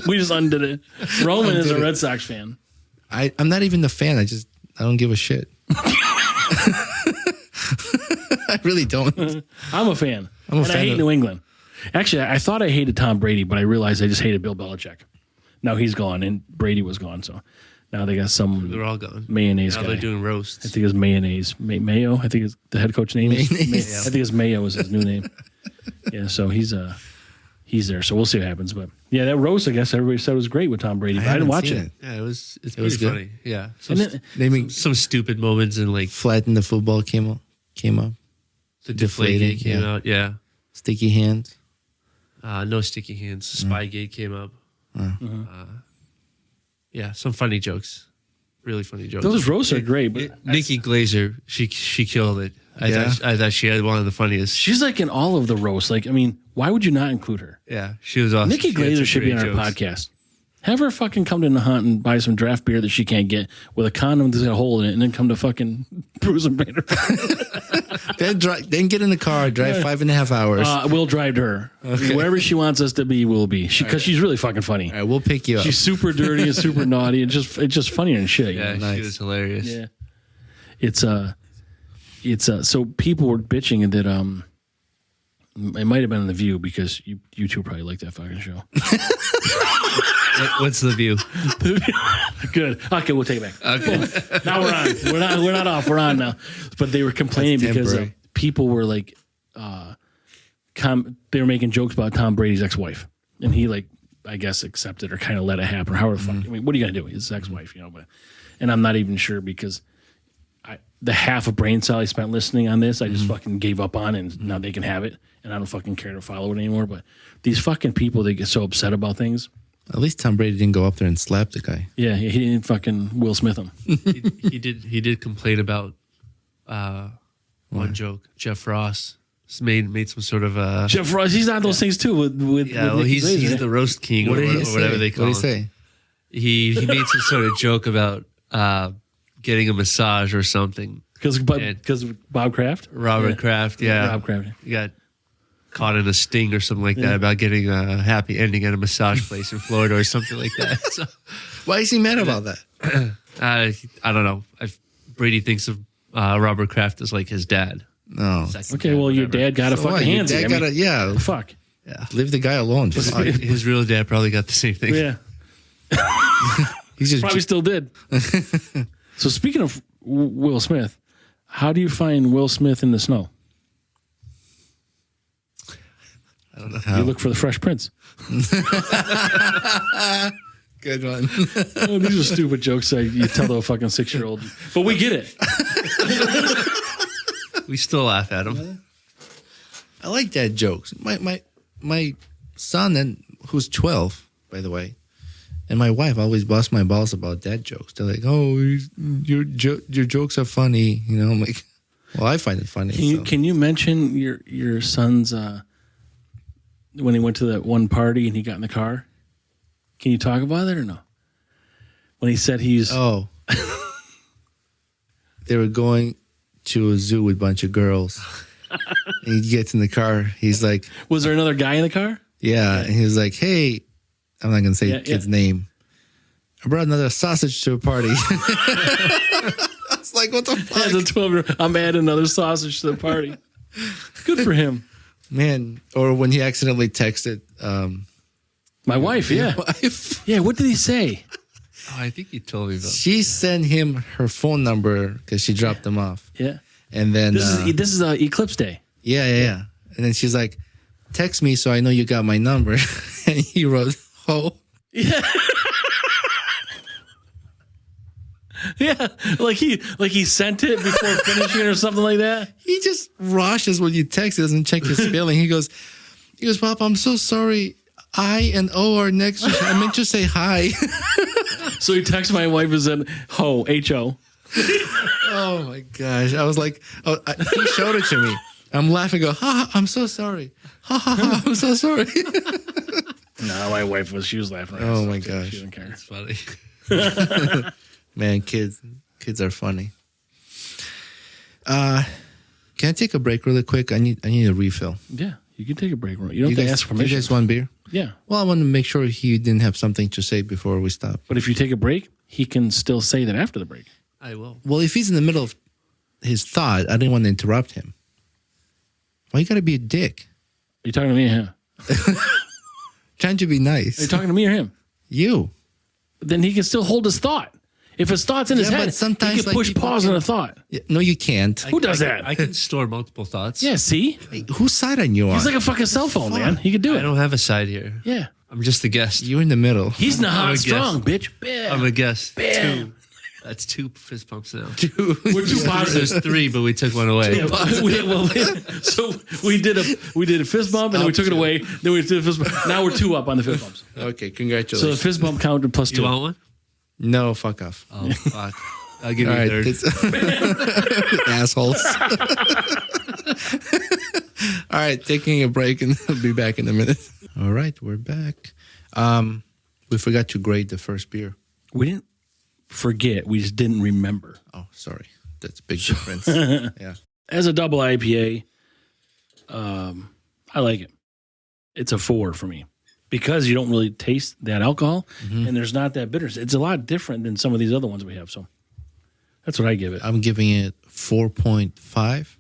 We just undid it. Roman is a Red Sox fan. I'm not even a fan. I don't give a shit. I really don't. I'm a fan. I'm a fan I hate of- New England. Actually, I thought I hated Tom Brady, but I realized I just hated Bill Belichick. Now he's gone, and Brady was gone, so now they got some They're all gone. mayonnaise Now guy. they're doing roasts. I think it's mayonnaise. Mayo, I think is the head coach name. is. Mayonnaise. I think it's Mayo is his new name. Yeah, so he's there. So we'll see what happens. But yeah, that roast, I guess everybody said was great with Tom Brady. But I didn't haven't watch seen it. Yeah, it's was pretty good. funny. Yeah. And then, Naming Some stupid moments and like flatten the football came up. the deflating, Deflategate came out. Yeah. Sticky hands. No sticky hands. Spygate came up. Yeah, some funny jokes. Really funny jokes. those roasts are great, but Nikki Glazer, she killed it. I thought she had one of the funniest. she's like in all of the roasts. Like, I mean, why would you not include her? Yeah, she was awesome. Nikki She had some Glazer should be great on our jokes. podcast. Have her fucking come to the hunt and buy some draft beer that she can't get with a condom that's got a hole in it, and then come to fucking Bruce and Bader. Then get in the car, drive 5.5 hours. We'll drive to her. Wherever she wants us to be, we'll be. Because she's really fucking funny. All right, we'll pick you up. She's super dirty and super naughty. It's just funnier than shit. you Yeah, know? she was hilarious. Yeah. It's so people were bitching that it might have been on The View because you two probably like that fucking show. What's the view? Good. Okay, we'll take it back. Okay. Now we're on. We're not off. We're on now. But they were complaining That's because temporary. people were like, they were making jokes about Tom Brady's ex-wife, and he like, I guess, accepted or kind of let it happen. Or however the fuck. I mean, what are you gonna do? His ex-wife, you know. But and I'm not even sure because the half of brain cell I spent listening on this, I just fucking gave up on, and now they can have it, and I don't fucking care to follow it anymore. But these fucking people, they get so upset about things. At least Tom Brady didn't go up there and slap the guy. Yeah, he didn't fucking Will Smith him. he did complain about one joke. Jeff Ross made some sort of Jeff Ross, he's on those things too. With yeah. Well, Nikki he's Glazer. the roast king or whatever they call What did he him. say? He made some sort of joke about getting a massage or something. Because Bob Kraft? Robert Kraft, yeah. Bob Kraft. He got caught in a sting or something like that about getting a happy ending at a massage place in Florida or something like that. So, Why is he mad about that? I don't know. Brady thinks of Robert Kraft as like his dad. No. Okay, well, your dad got a So what? fucking Your handsy. dad I mean, gotta, yeah. fuck. Leave the guy alone. Fuck. His real dad probably got the same thing. Yeah. He's just Probably still did. So speaking of Will Smith, how do you find Will Smith in the snow? I don't know. You look for the Fresh Prince. good one. Oh, these are stupid jokes that you tell to a fucking 6-year-old. But we get it. We still laugh at him. I like dad jokes. My son, and who's 12, by the way, and my wife always bust my balls about dad jokes. They're like, "Oh, your jokes are funny," you know. I'm like, "Well, I find it funny." Can you mention your son's when he went to that one party and he got in the car? Can you talk about it or no? When he said he's Oh, they were going to a zoo with a bunch of girls. And he gets in the car. He's like, was there another guy in the car? Yeah, and he was like, "Hey, I'm not gonna say Yeah, the kid's yeah. name. I brought another sausage to a party." I was like, "What the fuck, As a 12-year-old, I'm adding another sausage to the party. Good for him. man?" Or when he accidentally texted My wife, yeah. wife, Yeah, what did he say? Oh, I think you told me about. she sent him her phone number because she dropped him off, Yeah. and then This is Eclipse Day. yeah, and then she's like, "Text me so I know you got my number," and he wrote, "Oh." Yeah, like he sent it before finishing it or something like that. He just rushes when you text. He doesn't check his spelling. He goes, "Pop, I'm so sorry. I and O are next. I meant to say hi." So he texted my wife and said, "Ho, H-O." Oh my gosh! I was like, he showed it to me. I'm laughing. Go, ha! Ha, I'm so sorry. Ha ha ha! I'm so sorry. No, my wife she was laughing. Oh my gosh. She didn't care. It's funny. Man, kids are funny. Can I take a break really quick? I need a refill. Yeah, you can take a break. You don't have to ask You permission. guys want beer? Yeah, Well, I want to make sure he didn't have something to say before we stop. but if you take a break, he can still say that after the break. I will. Well, if he's in the middle of his thought, I didn't want to interrupt him. Why you gotta be a dick? Are you talking to me or him? Trying to be Are you nice. talking to me or him? You. Then he can still hold his thought. If his thought's in his Yeah, but head, sometimes, he can like, push people pause can- on a thought. Yeah, no, you can't. Who does that? I can store multiple thoughts. Yeah, see? Hey, whose side on you on? He's like a fucking cell phone, man. He could do I it. don't have a side here. Yeah. I'm just a guest. You're in the middle. He's I'm a not guest. strong, bitch. Bam. I'm a guest. Bam. Two. That's 2 fist pumps now. We're too positive. There's 3, but we took one away. So we did a fist bump and then we took it away. Then we did a fist bump. Now we're 2 up on the fist bumps. Okay, So the congratulations. fist bump counted plus 2. You want one? No, fuck off. Oh, fuck. I'll give you All a right, third. assholes. All right, taking a break and I'll be back in a minute. All right, we're back. We forgot to grade the first beer. We didn't forget. We just didn't remember. Oh, sorry. That's a big difference. Yeah. As a double IPA, I like it. It's a 4 for me because you don't really taste that alcohol and there's not that bitterness. It's a lot different than some of these other ones we have. So that's what I give it. I'm giving it 4.5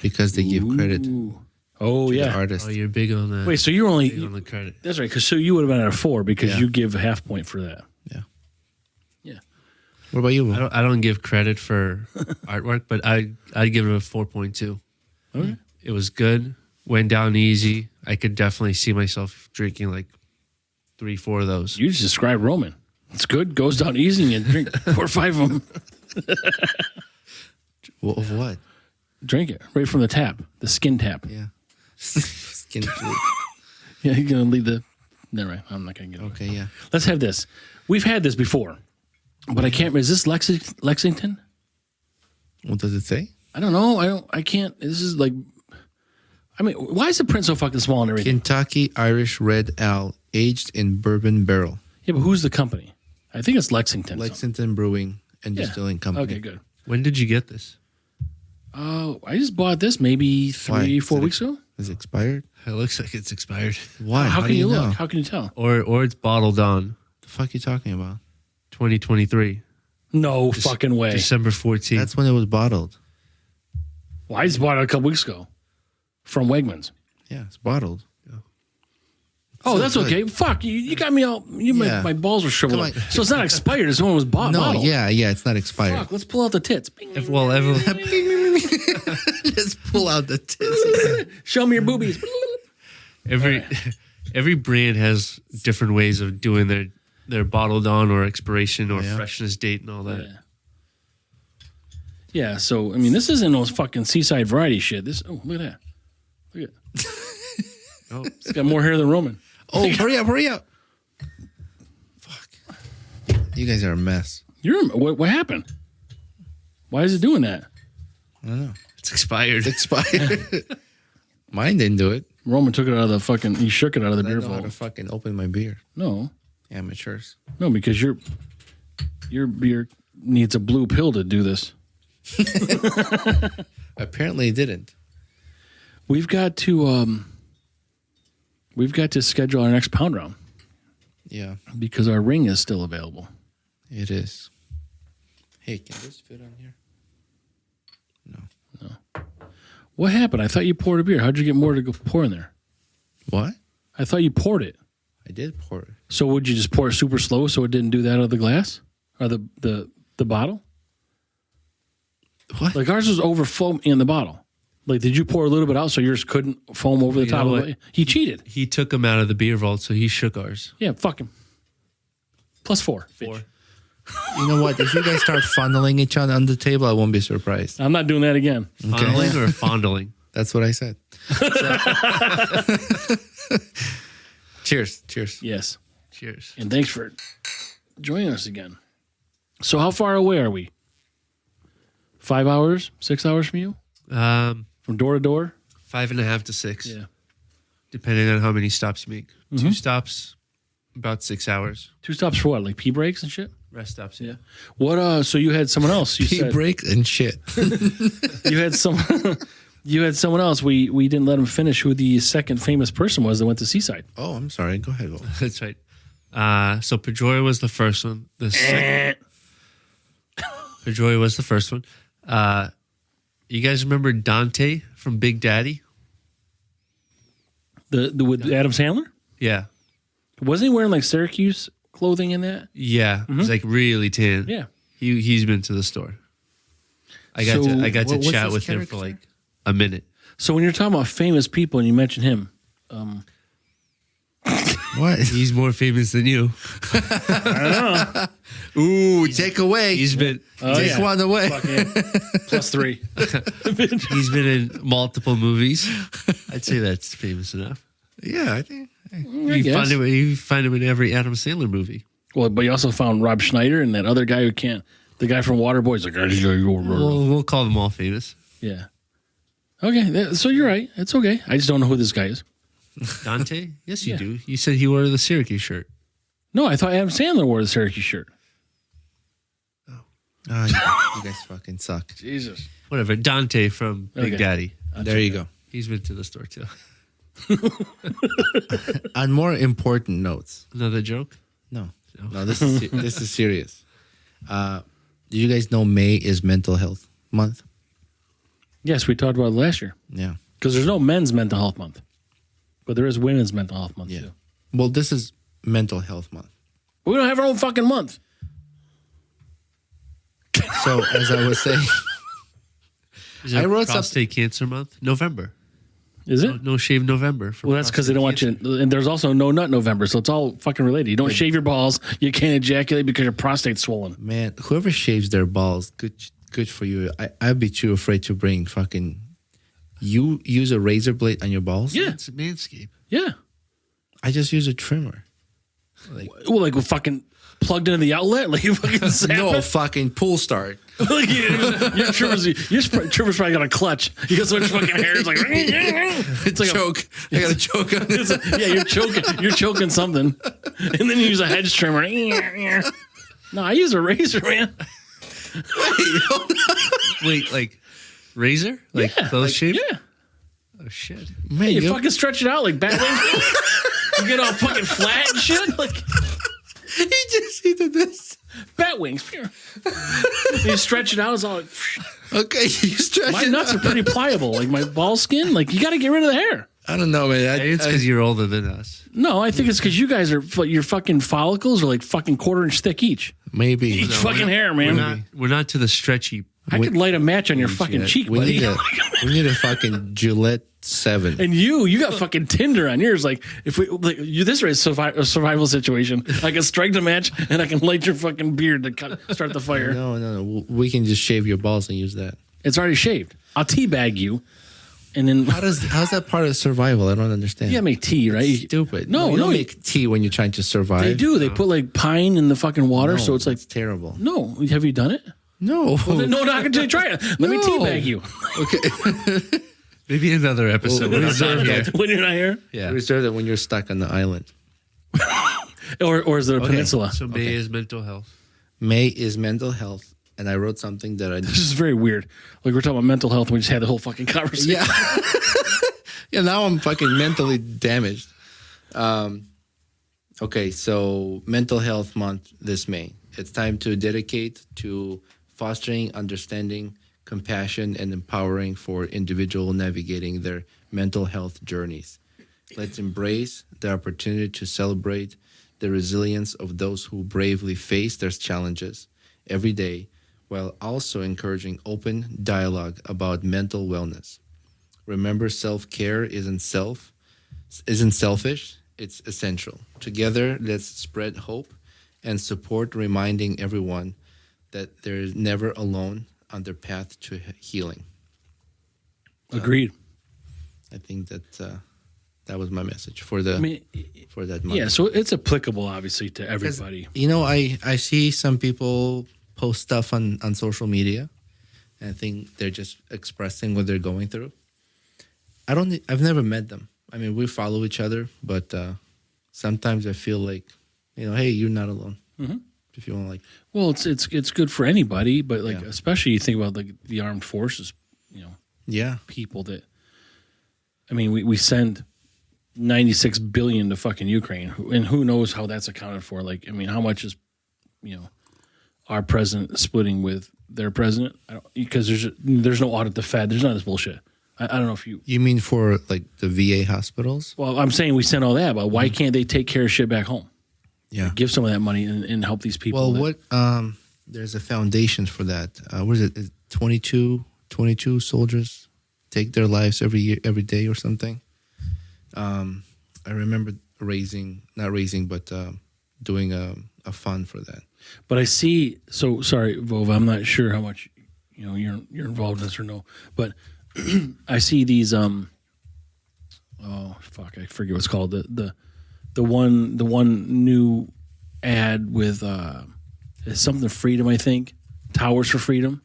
because they give credit to Ooh. Oh, the yeah. artist. Oh, you're big on that. Wait, so you're only. Big on the credit. That's right. Because so you would have been at a 4 because Yeah. you give a half point for that. Yeah. Yeah. What about you? I don't give credit for artwork, but I'd give it a 4.2. Okay. It was good. Went down easy. I could definitely see myself drinking like 3-4 of those. You just described Roman. It's good. Goes down easy and drink 4 or 5 of them. Of what? Drink it right from the tap, the skin tap. Yeah. Skin flute. Yeah, you're gonna leave the. Never mind. I'm not gonna get it. Okay, yeah. Let's have this. We've had this before, but I can't. Is this Lexington? What does it say? I don't know. I can't. This is like. I mean, why is the print so fucking small and everything? Kentucky Irish Red Ale, aged in bourbon barrel. Yeah, but who's the company? I think it's Lexington. Lexington Brewing and Yeah. Distilling Company. Okay, good. When did you get this? Oh, I just bought this maybe Why? 3-4 Is it- weeks ago. Is it expired? It looks like it's expired. Why? How do can you know? look? How can you tell? Or it's bottled on The fuck you talking about? 2023, No fucking way. December 14th. That's when it was bottled. Well, I just bought it a couple weeks ago from Wegmans. Yeah, it's bottled. Oh, So that's good. okay. Fuck you got me all. Yeah. My balls were shriveled Come up. on. So it's not expired. It's one was bought. No, bottled. yeah, it's not expired. Fuck. Let's pull out the tits. Bing, bing, Well, everyone, Let's pull out the tits. Show me your boobies. every brand has different ways of doing their bottled on or expiration or Yeah. freshness date and all that. Yeah. So I mean, this isn't no fucking seaside variety shit. This. Oh, look at that. Look at. Oh, It's got more hair than Roman. Oh, hurry up. Fuck. You guys are a mess. What happened? Why is it doing that? I don't know. it's expired. It's expired. Mine didn't do it. Roman took it out of the fucking. He shook it out of the I beer know how to vault. fucking open my beer. No, Amateurs. no, because your beer needs a blue pill to do this. Apparently it didn't. We've got to we've got to schedule our next pound round Yeah, because our ring is still available. it is. Hey, can this fit on here? No. What happened? I thought you poured a beer. How'd you get more to go pour in there? What? I thought you poured it. I did pour it. So would you just pour it super slow so it didn't do that out of the glass or the bottle? What? Like ours was over foam in the bottle. Like, did you pour a little bit out so yours couldn't foam over the You top know of what? it? He cheated. He took them out of the beer vault, so he shook ours. Yeah, fuck him. +4. Four. You know what? If you guys start funneling each other on the table, I won't be surprised. I'm not doing that again. Fondling or fondling? That's what I said. Cheers. Cheers. Yes. Cheers. And thanks for joining us again. So how far away are we? 5 hours, 6 hours from you? From door to door? 5.5 to 6. Yeah. Depending on how many stops you make. 2 stops, about 6 hours. 2 stops for what? Like pee breaks and shit? Rest stops, yeah. What so you had someone else. You Pee said break and shit. you had some you had someone else. We didn't let him finish who the second famous person was that went to Seaside. Oh, I'm sorry. Go ahead. Will. That's right. So Pedroia was the first one. The second Pedroia was the first one. You guys remember Dante from Big Daddy? The with Adam Sandler? Yeah. Wasn't he wearing like Syracuse clothing in that? Yeah. He's like really tan. Yeah. He's been to the store. I got So, to what's chat his with him character? for like a minute. So when you're talking about famous people and you mention him, What? He's more famous than you. Ooh, take away. He's been Take yeah. one away. +3. he's been in multiple movies. I'd say that's famous enough. Yeah, I think. You find him in every Adam Sandler movie. Well, but you also found Rob Schneider and that other guy who can't. The guy from Waterboy's like, We'll call them all famous. yeah. Okay, so you're right. It's okay. I just don't know who this guy is. Dante? Yes, you Yeah. do. You said he wore the Syracuse shirt. No, I thought Adam Sandler wore the Syracuse shirt. Oh, you guys fucking suck. Jesus. Whatever. Dante from Big Okay. Daddy. There you go. He's been to the store too. On more important notes. Another joke? No. This is serious. Do you guys know May is Mental Health Month? Yes, we talked about it last year. Yeah. Because there's no men's mental health month. But there is women's mental health month, Yeah. too. Well, this is Mental Health Month. We don't have our own fucking month. So, as I was saying, Is it I wrote prostate cancer month? November. Is it? No shave November. For Well, that's because they don't want you. And there's also no nut November, so it's all fucking related. You don't shave your balls. You can't ejaculate because your prostate's swollen. man, whoever shaves their balls, good for you. I'd be too afraid to bring fucking. You use a razor blade on your balls? Yeah. It's Manscaped. Yeah. I just use a trimmer. Well, like fucking plugged into the outlet, like you fucking zap No it. fucking pull start. Like your trimmer's probably got a clutch. You got so much fucking hair. It's like it's like Choke. I got to choke on this. yeah, you're choking something, and then you use a hedge trimmer. No, I use a razor, man. Wait, like razor? Like Yeah, close like, shave? yeah. Oh shit. Man, You you fucking stretch it out like Batman. You get all fucking flat and shit, like he did this. bat wings. You stretch it out, it's all like, Okay, you stretch my it nuts out. are pretty pliable. Like my ball skin, like you got to get rid of the hair. I don't know, man. It's because you're older than us. No, I think it's because you guys are your fucking follicles are like fucking quarter-inch thick each. maybe. Each fucking hair, man. We're not to the stretchy. I could light a match on your fucking Yeah, cheek, we buddy. need a fucking Gillette 7. And you got fucking Tinder on yours. Like if we, like you, this is a survival situation. I can strike the match and I can light your fucking beard to start the fire. No. We can just shave your balls and use that. It's already shaved. I'll teabag you, and then How's that part of survival? I don't understand. you gotta make tea, right? Stupid. No, you don't no, make tea when you're trying to survive. they do. They put like pine in the fucking water, No, so it's like it's terrible. no. Have you done it? No. No, not until you try it. Let me No. teabag you Okay. Maybe another episode. Well, when I'm not here. when you're not here, Yeah. Reserve that when you're stuck on the island. or is it a peninsula? So May is mental health. May is mental health, and I wrote something that I This is very weird. Like we're talking about mental health, and we just had the whole fucking conversation. yeah. Yeah, now I'm fucking mentally damaged. Okay, so Mental Health Month this May. It's time to dedicate to fostering understanding, compassion, and empowering for individual navigating their mental health journeys. Let's embrace the opportunity to celebrate the resilience of those who bravely face their challenges every day, while also encouraging open dialogue about mental wellness. Remember, self-care isn't selfish, it's essential. Together, let's spread hope and support, reminding everyone that they're never alone on their path to healing. Agreed. I think that that was my message for the I mean, for that month. yeah, so it's applicable, obviously, to everybody. You know, I see some people post stuff on social media, and I think they're just expressing what they're going through. I've never met them. I mean, we follow each other, but sometimes I feel like, you know, hey, you're not alone. Mm-hmm. If you want, like, Well, it's good for anybody, but like Yeah. especially you think about like the armed forces, you know, yeah, people that. I mean, we send 96 billion to fucking Ukraine, and who knows how that's accounted for? Like, I mean, how much is, you know, our president splitting with their president? Because there's no audit the Fed. There's none of this bullshit. I don't know if you. you mean for like the VA hospitals? Well, I'm saying we send all that, but why can't they take care of shit back home? Yeah. Give some of that money and help these people. Well, that- what there's a foundation for that. What is it? Is 22 soldiers take their lives every day or something. I remember doing a fund for that. But I see. So sorry, Vova. I'm not sure how much you know you're involved in this or no. But I see these. Oh fuck! I forget what's called the one new ad with it's something Freedom. I think Towers for Freedom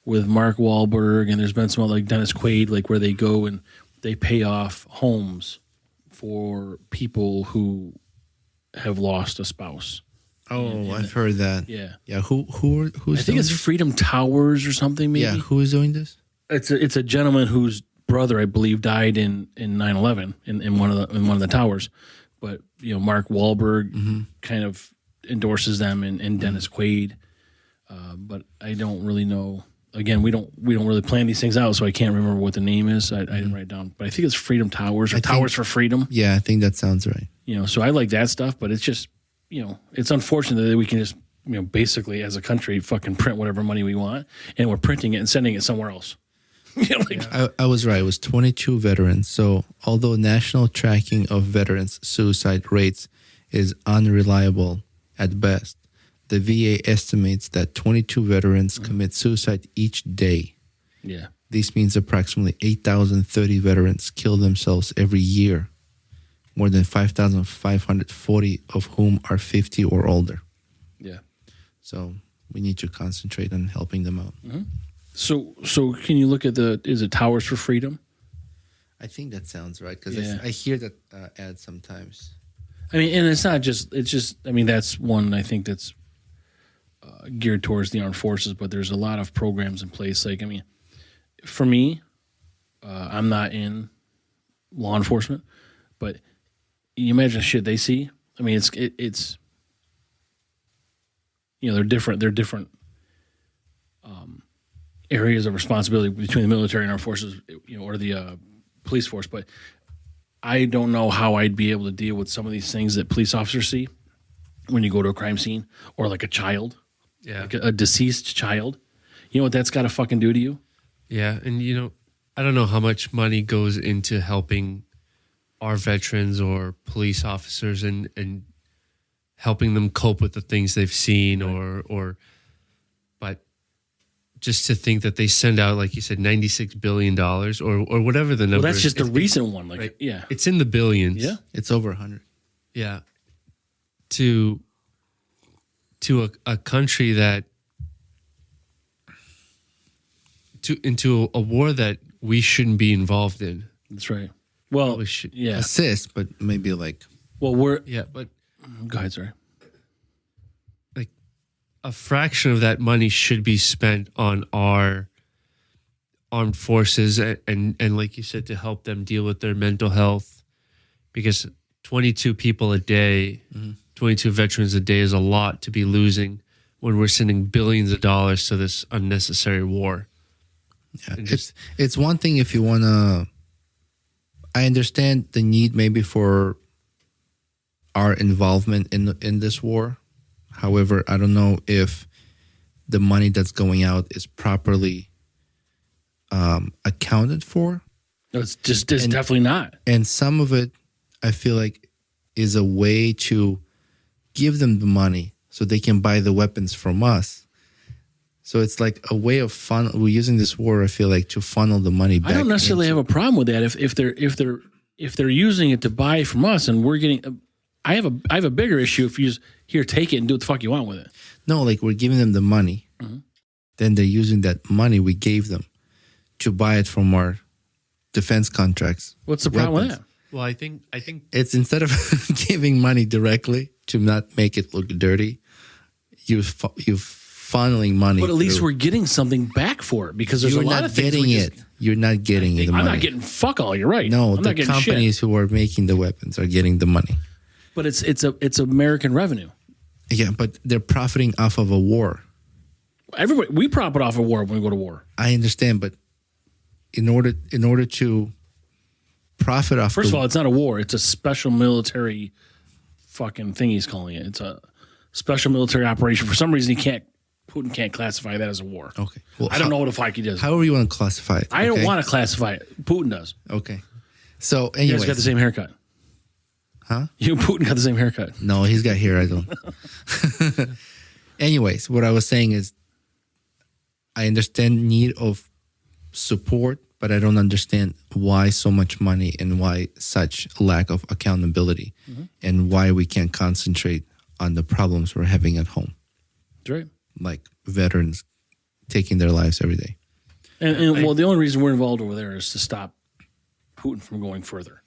with Mark Wahlberg, and there's been some other, like Dennis Quaid, like where they go and they pay off homes for people who have lost a spouse. Oh, I've heard that. Yeah. Yeah. Who's I think doing it's this? Freedom Towers or something. Maybe. Yeah. Who is doing this? It's a gentleman whose brother, I believe, died in 9/11 in one of the towers. But you know, Mark Wahlberg kind of endorses them, and Dennis Quaid. But I don't really know. Again, we don't really plan these things out, so I can't remember what the name is. I didn't write it down, but I think it's Freedom Towers or Towers for Freedom. Yeah, I think that sounds right. You know, so I like that stuff, but it's just, you know, it's unfortunate that we can just, you know, basically as a country fucking print whatever money we want, and we're printing it and sending it somewhere else. You know, like, I was right. It was 22 veterans. So although national tracking of veterans' suicide rates is unreliable at best, the VA estimates that 22 veterans commit suicide each day. yeah. This means approximately 8,030 veterans kill themselves every year, more than 5,540 of whom are 50 or older. Yeah. So we need to concentrate on helping them out. So can you look at is it Towers for Freedom? I think that sounds right because Yeah. I hear that ad sometimes. I mean, and it's just, I mean, that's one I think that's geared towards the armed forces, but there's a lot of programs in place. Like, I mean, for me, I'm not in law enforcement, but you imagine the shit they see. I mean, it's you know, they're different areas of responsibility between the military and armed forces, you know, or the police force. But I don't know how I'd be able to deal with some of these things that police officers see when you go to a crime scene, or like a child, Yeah. like a deceased child. You know what that's got to fucking do to you? Yeah. And, you know, I don't know how much money goes into helping our veterans or police officers and helping them cope with the things they've seen or but just to think that they send out, like you said, $96 billion or whatever the number Well, that's is. just the It's- recent one. Like, right. yeah. It's in the billions. Yeah. It's over 100. Yeah. To a country that into a war that we shouldn't be involved in. That's right. Well, We should, yeah. Assist, but maybe like Well, yeah, but go ahead, sorry. like a fraction of that money should be spent on our armed forces and like you said, to help them deal with their mental health, because 22 people a day, 22 veterans a day is a lot to be losing when we're sending billions of dollars to this unnecessary war. Yeah, And just- it's one thing if you want to. I understand the need maybe for our involvement in this war. However, I don't know if the money that's going out is properly accounted for, No, it's definitely not. and some of it I feel like is a way to give them the money so they can buy the weapons from us. So it's like a way of we're using this war, I feel like, to funnel the money back. I don't necessarily have a problem with that if they're using it to buy from us and we're getting. I have a bigger issue if you just here take it and do what the fuck you want with it. No, like we're giving them the money. Then they're using that money we gave them to buy it from our defense contracts. What's the problem with Weapons. that? Well, I think It's instead of giving money directly to not make it look dirty, you funneling money. But at least through. we're getting something back for it because there's You're a lot not of things getting we it. You're not getting the money. I'm not getting fuck all. You're right. No, I'm the not getting companies shit. who are making the weapons are getting the money. But it's American revenue. Yeah, but they're profiting off of a war. Everybody we profit off of war when we go to war. I understand, but in order to profit off, First of all, it's not a war. It's a special military fucking thing he's calling it. It's a special military operation. For some reason, Putin can't classify that as a war. okay. Well, I don't know what the fuck he does. However you want to classify it. I don't okay? want to classify it. Putin does. Okay. So, You guys anyways, got the same haircut. Huh? You and Putin got the same haircut. no, he's got hair. I don't. Anyways, what I was saying is, I understand need of support, but I don't understand why so much money and why such lack of accountability, and why we can't concentrate on the problems we're having at home, That's right. like veterans taking their lives every day. And well, the only reason we're involved over there is to stop Putin from going further.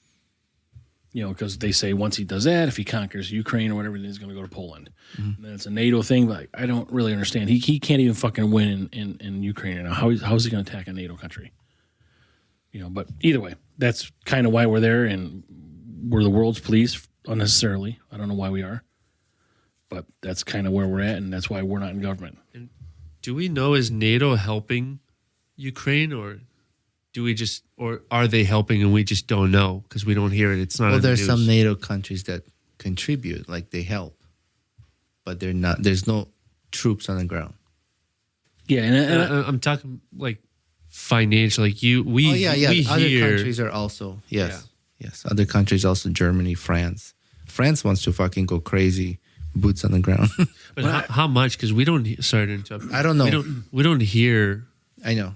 You know, because they say once he does that, if he conquers Ukraine or whatever, then he's going to go to Poland. And then it's a NATO thing, but I don't really understand. He can't even fucking win in Ukraine right now. How is he going to attack a NATO country? You know, but either way, that's kind of why we're there, and we're the world's police unnecessarily. I don't know why we are, but that's kind of where we're at, and that's why we're not in government. do we know, is NATO helping Ukraine, or are they helping and we just don't know because we don't hear it? It's not. Well, in the there's news. some NATO countries that contribute, like they help, but they're not. There's no troops on the ground. Yeah, and I'm talking like financial. Like we Other hear countries are also yes. Other countries also, Germany, France. France wants to fucking go crazy, boots on the ground. but how much? Because we don't. Sorry to interrupt. I don't know. We don't hear. I know.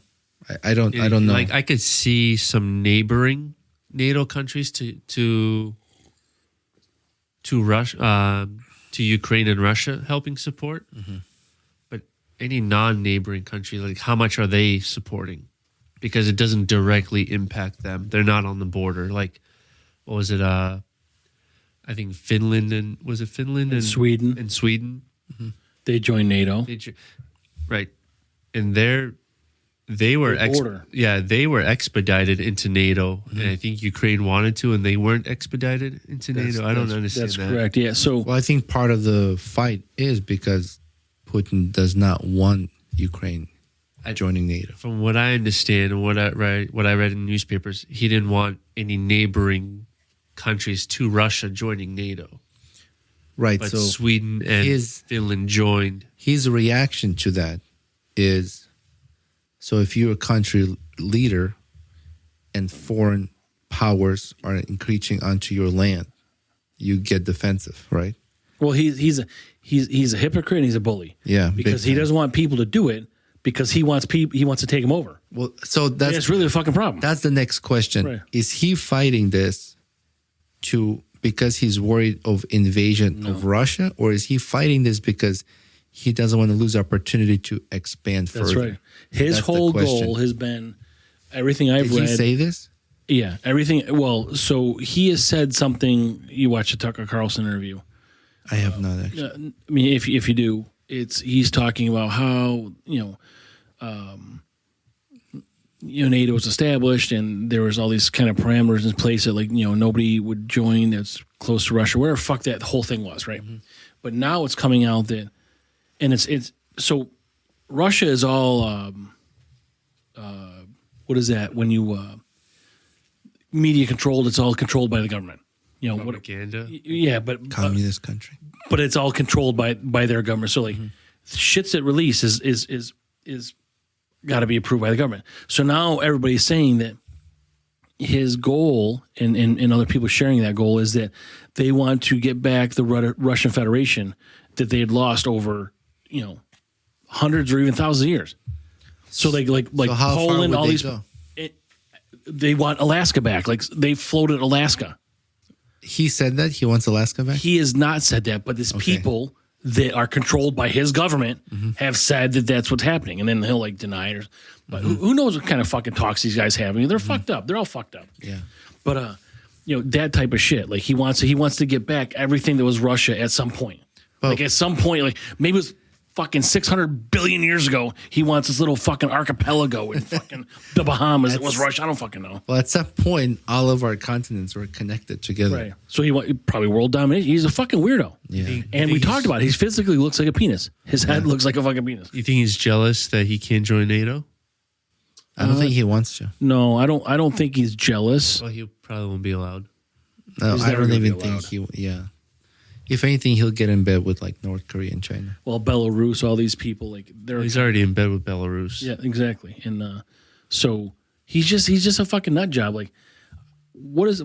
I don't know. Like I could see some neighboring NATO countries to Russia, to Ukraine and Russia helping support, but any non-neighboring country, like how much are they supporting? Because it doesn't directly impact them. They're not on the border. Like, what was it? I think Finland and Sweden. and Sweden. they joined NATO. Right, and they were border. they were expedited into NATO, and I think Ukraine wanted to, and they weren't expedited into NATO. I don't understand That's that. correct. Yeah. So Well, I think part of the fight is because Putin does not want Ukraine joining NATO. From what I understand and what I read in newspapers, he didn't want any neighboring countries to Russia joining NATO. Right. But So Sweden and Finland joined. his reaction to that is, so if you're a country leader and foreign powers are encroaching onto your land, you get defensive, right? well, he's a hypocrite. And he's a bully. Yeah, because big he time. doesn't want people to do it because he wants he wants to take them over. Well, so And that's it's really a fucking problem. that's the next question. Right. Is he fighting this because he's worried of invasion of Russia, or is he fighting this because he doesn't want to lose opportunity to expand That's further? right. His That's the whole question. goal has been everything I've Did he read. say this? Yeah, everything. Well, so he has said something. You watch the Tucker Carlson interview. I have not actually. I mean, if you do, he's talking about how NATO was established, and there was all these kind of parameters in place that, like, nobody would join that's close to Russia, whatever fuck that whole thing was, right? Mm-hmm. But now it's coming out that, and it's so Russia is all, what is that when you media controlled? It's all controlled by the government. Propaganda. Yeah, but Communist country. but it's all controlled by their government. So like shits that release is got to be approved by the government. So now everybody's saying that his goal and other people sharing that goal is that they want to get back the Russian Federation that they had lost over, hundreds or even thousands of years. So like So how Poland, far would all they these, go? they want Alaska back. Like they floated Alaska. He said that he wants Alaska back. He has not said that, but these people that are controlled by his government have said that that's what's happening, and then he'll like deny it. But who knows what kind of fucking talks these guys have? I mean, they're fucked up. They're all fucked up. Yeah. But that type of shit. Like he wants to get back everything that was Russia at some point. Well- like at some point, like maybe it was fucking 600 billion years ago. He wants this little fucking archipelago in fucking the Bahamas. It was Russia. I don't fucking know. Well, at some point, all of our continents were connected together. Right. So he probably world domination. He's a fucking weirdo. Yeah. And we talked about it. He physically looks like a penis. His head looks like a fucking penis. You think he's jealous that he can't join NATO? I don't think he wants to. No, I don't think he's jealous. Well, he probably won't be allowed. No, He's I never don't gonna be even think he. Yeah. If anything, he'll get in bed with like North Korea and China. Well, Belarus, all these people, like they're He's already in bed with Belarus. yeah, exactly. And so he's just a fucking nut job. Like, what's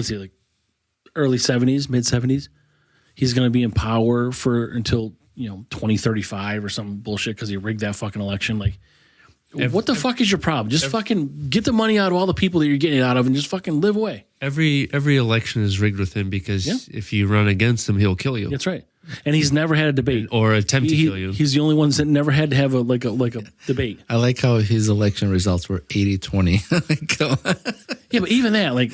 he like? Early 70s, mid 70s. He's going to be in power for until 2035 or some bullshit because he rigged that fucking election. Like, what the fuck is your problem? Just fucking get the money out of all the people that you're getting it out of and just fucking live away. Every election is rigged with him because if you run against him, he'll kill you That's right. And he's never had a debate. or attempt to kill you. He's the only ones that never had to have a debate. I like how his election results were 80-20. Yeah, but even that, like,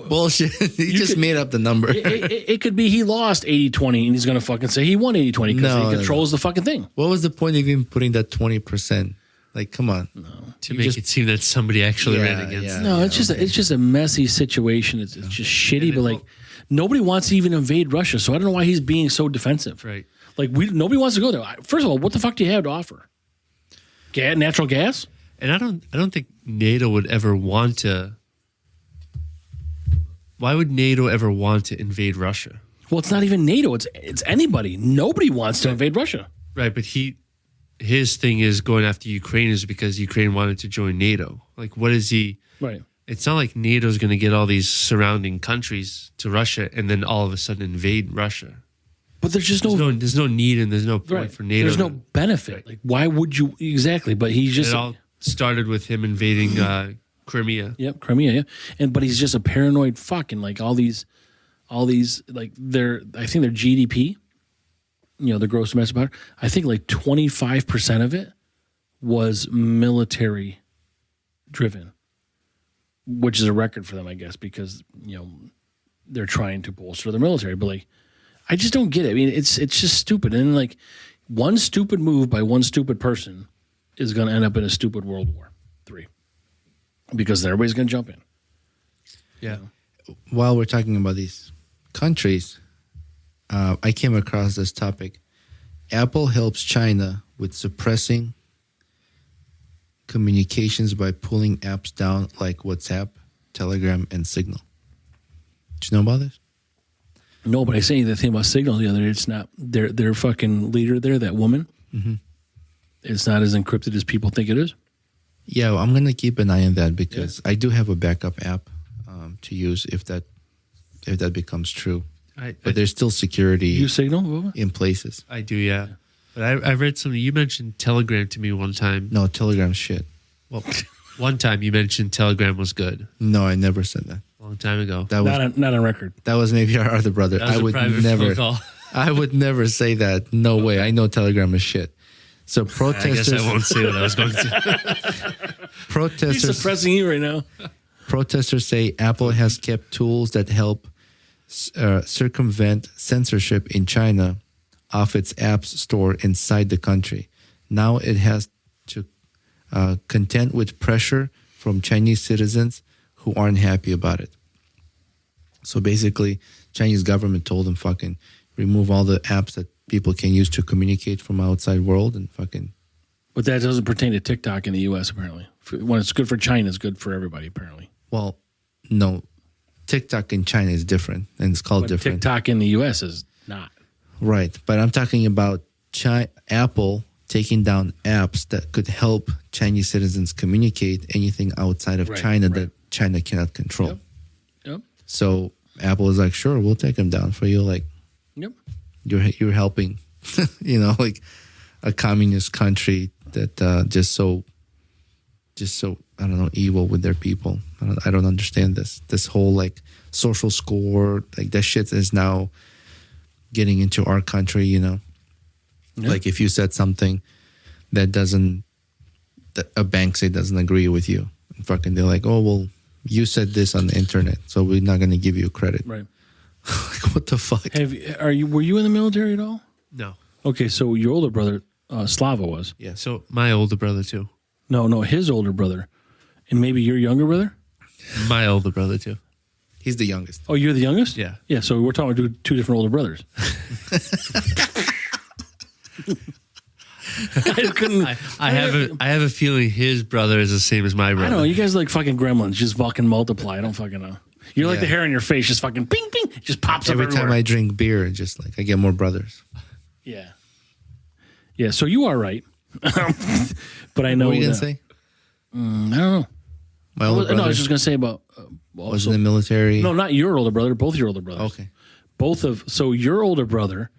Bullshit. He just made up the number. it could be he lost 80-20 and he's going to fucking say he won 80-20 because No, he controls the fucking thing. What was the point of even putting that 20%? Like, come on. to make it seem that somebody actually ran against him. No, it's just a messy situation. It's just shitty, but like nobody wants to even invade Russia, so I don't know why he's being so defensive. Right. Like nobody wants to go there. First of all, what the fuck do you have to offer? Natural gas? And I don't think NATO would ever want to. Why would NATO ever want to invade Russia? Well, it's not even NATO. It's anybody. Nobody wants to invade Russia. Right, but his thing is going after Ukraine is because Ukraine wanted to join NATO. Like, what is he? Right. It's not like NATO's going to get all these surrounding countries to Russia and then all of a sudden invade Russia. But there's just There's no need and there's no point for NATO. There's no to- benefit. Right. Like, why would you exactly? But he's just It all started with him invading Crimea. Yep, Crimea. Yeah, but he's just a paranoid fuck, and like all these, like I think their GDP, the gross domestic product. I think like 25% of it was military driven, which is a record for them, I guess, because they're trying to bolster their military. But like, I just don't get it. I mean, it's just stupid, and like one stupid move by one stupid person is going to end up in a stupid World War III. Because everybody's going to jump in. Yeah. While we're talking about these countries, I came across this topic. Apple helps China with suppressing communications by pulling apps down like WhatsApp, Telegram, and Signal. Did you know about this? No, but I say the thing about Signal the other day, it's not their fucking leader there, that woman. Mm-hmm. It's not as encrypted as people think it is. Yeah, well, I'm going to keep an eye on that because I do have a backup app to use if that becomes true. But there's still security You Signal? in places. I do, yeah. But I read something. You mentioned Telegram to me one time. No, Telegram shit. Well, one time you mentioned Telegram was good. No, I never said that. A long time ago. That was Not on record. that was maybe our other brother. That was I a would private never. phone call. I would never say that. No way. I know Telegram is shit. So I guess protesters, I won't say what I was going to. He's protesters, suppressing you right now. protesters say Apple has kept tools that help circumvent censorship in China off its apps store inside the country. Now it has to contend with pressure from Chinese citizens who aren't happy about it. So basically, Chinese government told them fucking remove all the apps that people can use to communicate from outside world and fucking. But that doesn't pertain to TikTok in the U.S. apparently. When it's good for China, it's good for everybody apparently. Well, no, TikTok in China is different and it's called But different. TikTok in the U.S. is not. Right, but I'm talking about Apple taking down apps that could help Chinese citizens communicate anything outside of Right, China right. that China cannot control. Yep. So Apple is like, sure, we'll take them down for you. Like Yep. you're helping, like a communist country that just so I don't know, evil with their people. I don't understand this whole like social score, like that shit is now getting into our country. Yeah. Like if you said something that a bank say doesn't agree with you, and fucking they're like, oh well, you said this on the internet, so we're not going to give you credit. Right. Like what the fuck? Were you in the military at all? No. Okay, so your older brother, Slava, was. Yeah. So my older brother too. No, his older brother. And maybe your younger brother? My older brother too. He's the youngest. Oh, you're the youngest? Yeah. Yeah, so we're talking about two different older brothers. I couldn't. I have a feeling his brother is the same as my brother. I don't know. You guys are like fucking gremlins. Just fucking multiply. I don't fucking know. You're like Yeah. the hair on your face. Just fucking ping, ping. It just pops Every up time everywhere. I drink beer, it's just like I get more brothers. Yeah. Yeah, so you are right. But I know. What were you gonna that- say? I don't know. My older brother No, I was just going to say about. was in the military. No, not your older brother. Both your older brothers. Okay. So your older brother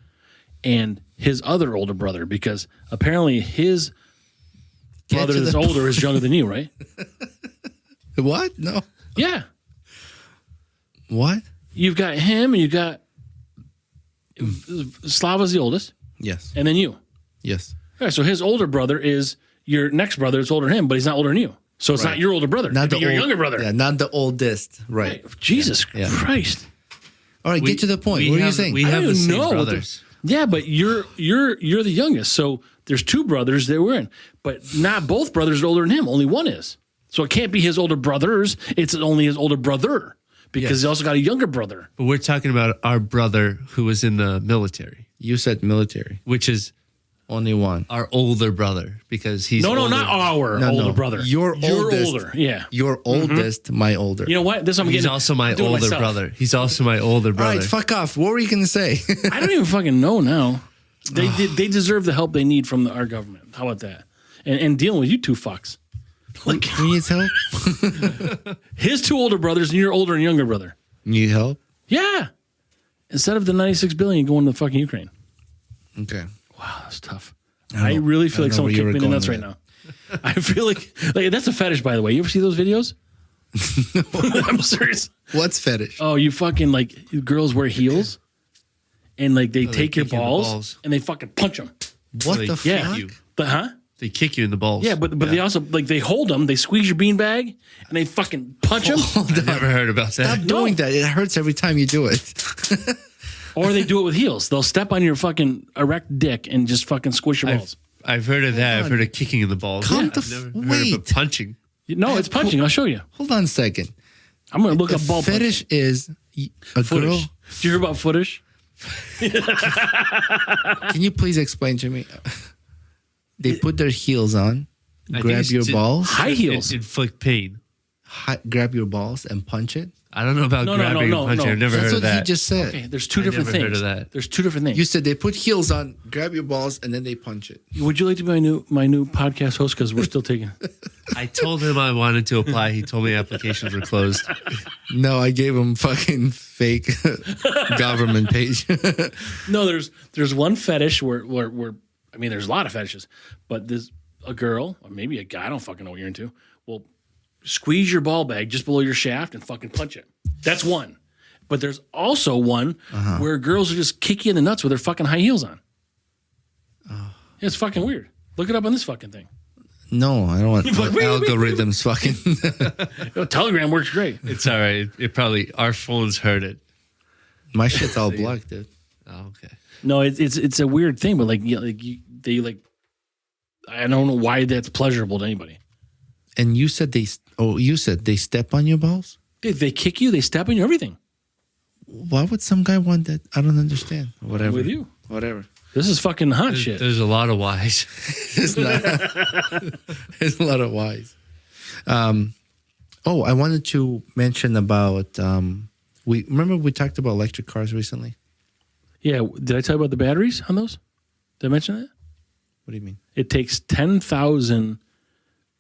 and his other older brother, because apparently his Get brother to that's the older is younger than you, right? What? No. Yeah. What? You've got him and you've got Slava's the oldest, Yes. and then you. Yes. All right, so his older brother is your next brother that's older than him, but he's not older than you. So it's Right. not your older brother. Not It'd be your old- younger brother. Yeah, not the oldest. Right. Jesus Yeah. Christ. All right, get to the point. What are you saying? We I have don't the even same know what brothers. Yeah, but you're the youngest. So there's two brothers that we're in, but not both brothers are older than him. Only one is. So it can't be his older brothers. It's only his older brother because Yes. he also got a younger brother. But we're talking about our brother who was in the military, You said military. which is Only one. our older brother because he's No, older. not our No, older no. brother. Your oldest. older. Yeah. Your oldest, my older. You know what? This I'm He's getting. also my I'm doing older myself. brother. He's also my older All brother. right, fuck off. What were you going to say? I don't even fucking know now. They deserve the help they need from our government. How about that? And dealing with you two fucks. Like Who needs help? his two older brothers and your older and younger brother. Need help? Yeah. Instead of the 96 billion going to fucking Ukraine. Okay. Wow, that's tough. don't I know. really feel I like don't know someone where you kicked me were in the nuts going right with now. I feel like that's a fetish, by the way. You ever see those videos? I'm serious. What's fetish? Oh, you fucking like girls wear heels and like they take your kick you in the balls, balls. and they fucking punch them. What They the kick Yeah. fuck? you. But They kick you in the balls. Yeah, but they also like they hold them, they squeeze your beanbag, and they fucking punch them, I've never heard about that. Stop doing that. It hurts every time you do it. or they do it with heels. They'll step on your fucking erect dick and just fucking squish your balls. I've heard of that. I've heard of kicking in the balls. Calm I've the never heard of wait. punching. No, it's punching. I'll show you. Hold on a second. I'm gonna look The up ball fetish is a punching. girl. Footish. Did you hear about footish? Can you please explain to me? They put their heels on, I think grab it's your to- balls, High heels. Inflict pain. grab your balls and punch it. I don't know about No, no, grabbing no, and punching. no. I've never That's heard what of that. he just said. Okay, there's two I different never heard things. of that. There's two different things. You said they put heels on, grab your balls, and then they punch it. Would you like to be my new podcast host? Because we're still taking. I told him I wanted to apply. He told me applications were closed. No, I gave him fucking fake government page. No, there's one fetish where I mean, there's a lot of fetishes, but there's a girl or maybe a guy, I don't fucking know what you're into, will squeeze your ball bag just below your shaft and fucking punch it. That's one. But there's also one where girls will just kick you in the nuts with their fucking high heels on. Yeah, it's fucking weird. Look it up on this fucking thing. No, I don't want like, wait, wait, algorithms fucking. Telegram works great. It's all right. It probably our phones heard it. My shit's all blocked, dude. Oh, okay. No, it's a weird thing, but like I don't know why that's pleasurable to anybody. And you said Oh, you said they step on your balls? They kick you, they step on you, everything. Why would some guy want that? I don't understand. Whatever. With you. Whatever. This is fucking hot shit. There's a lot of whys. It's not. There's a lot of whys. I wanted to mention about we talked about electric cars recently. Yeah, did I tell you about the batteries on those? Did I mention that? What do you mean? It takes 10,000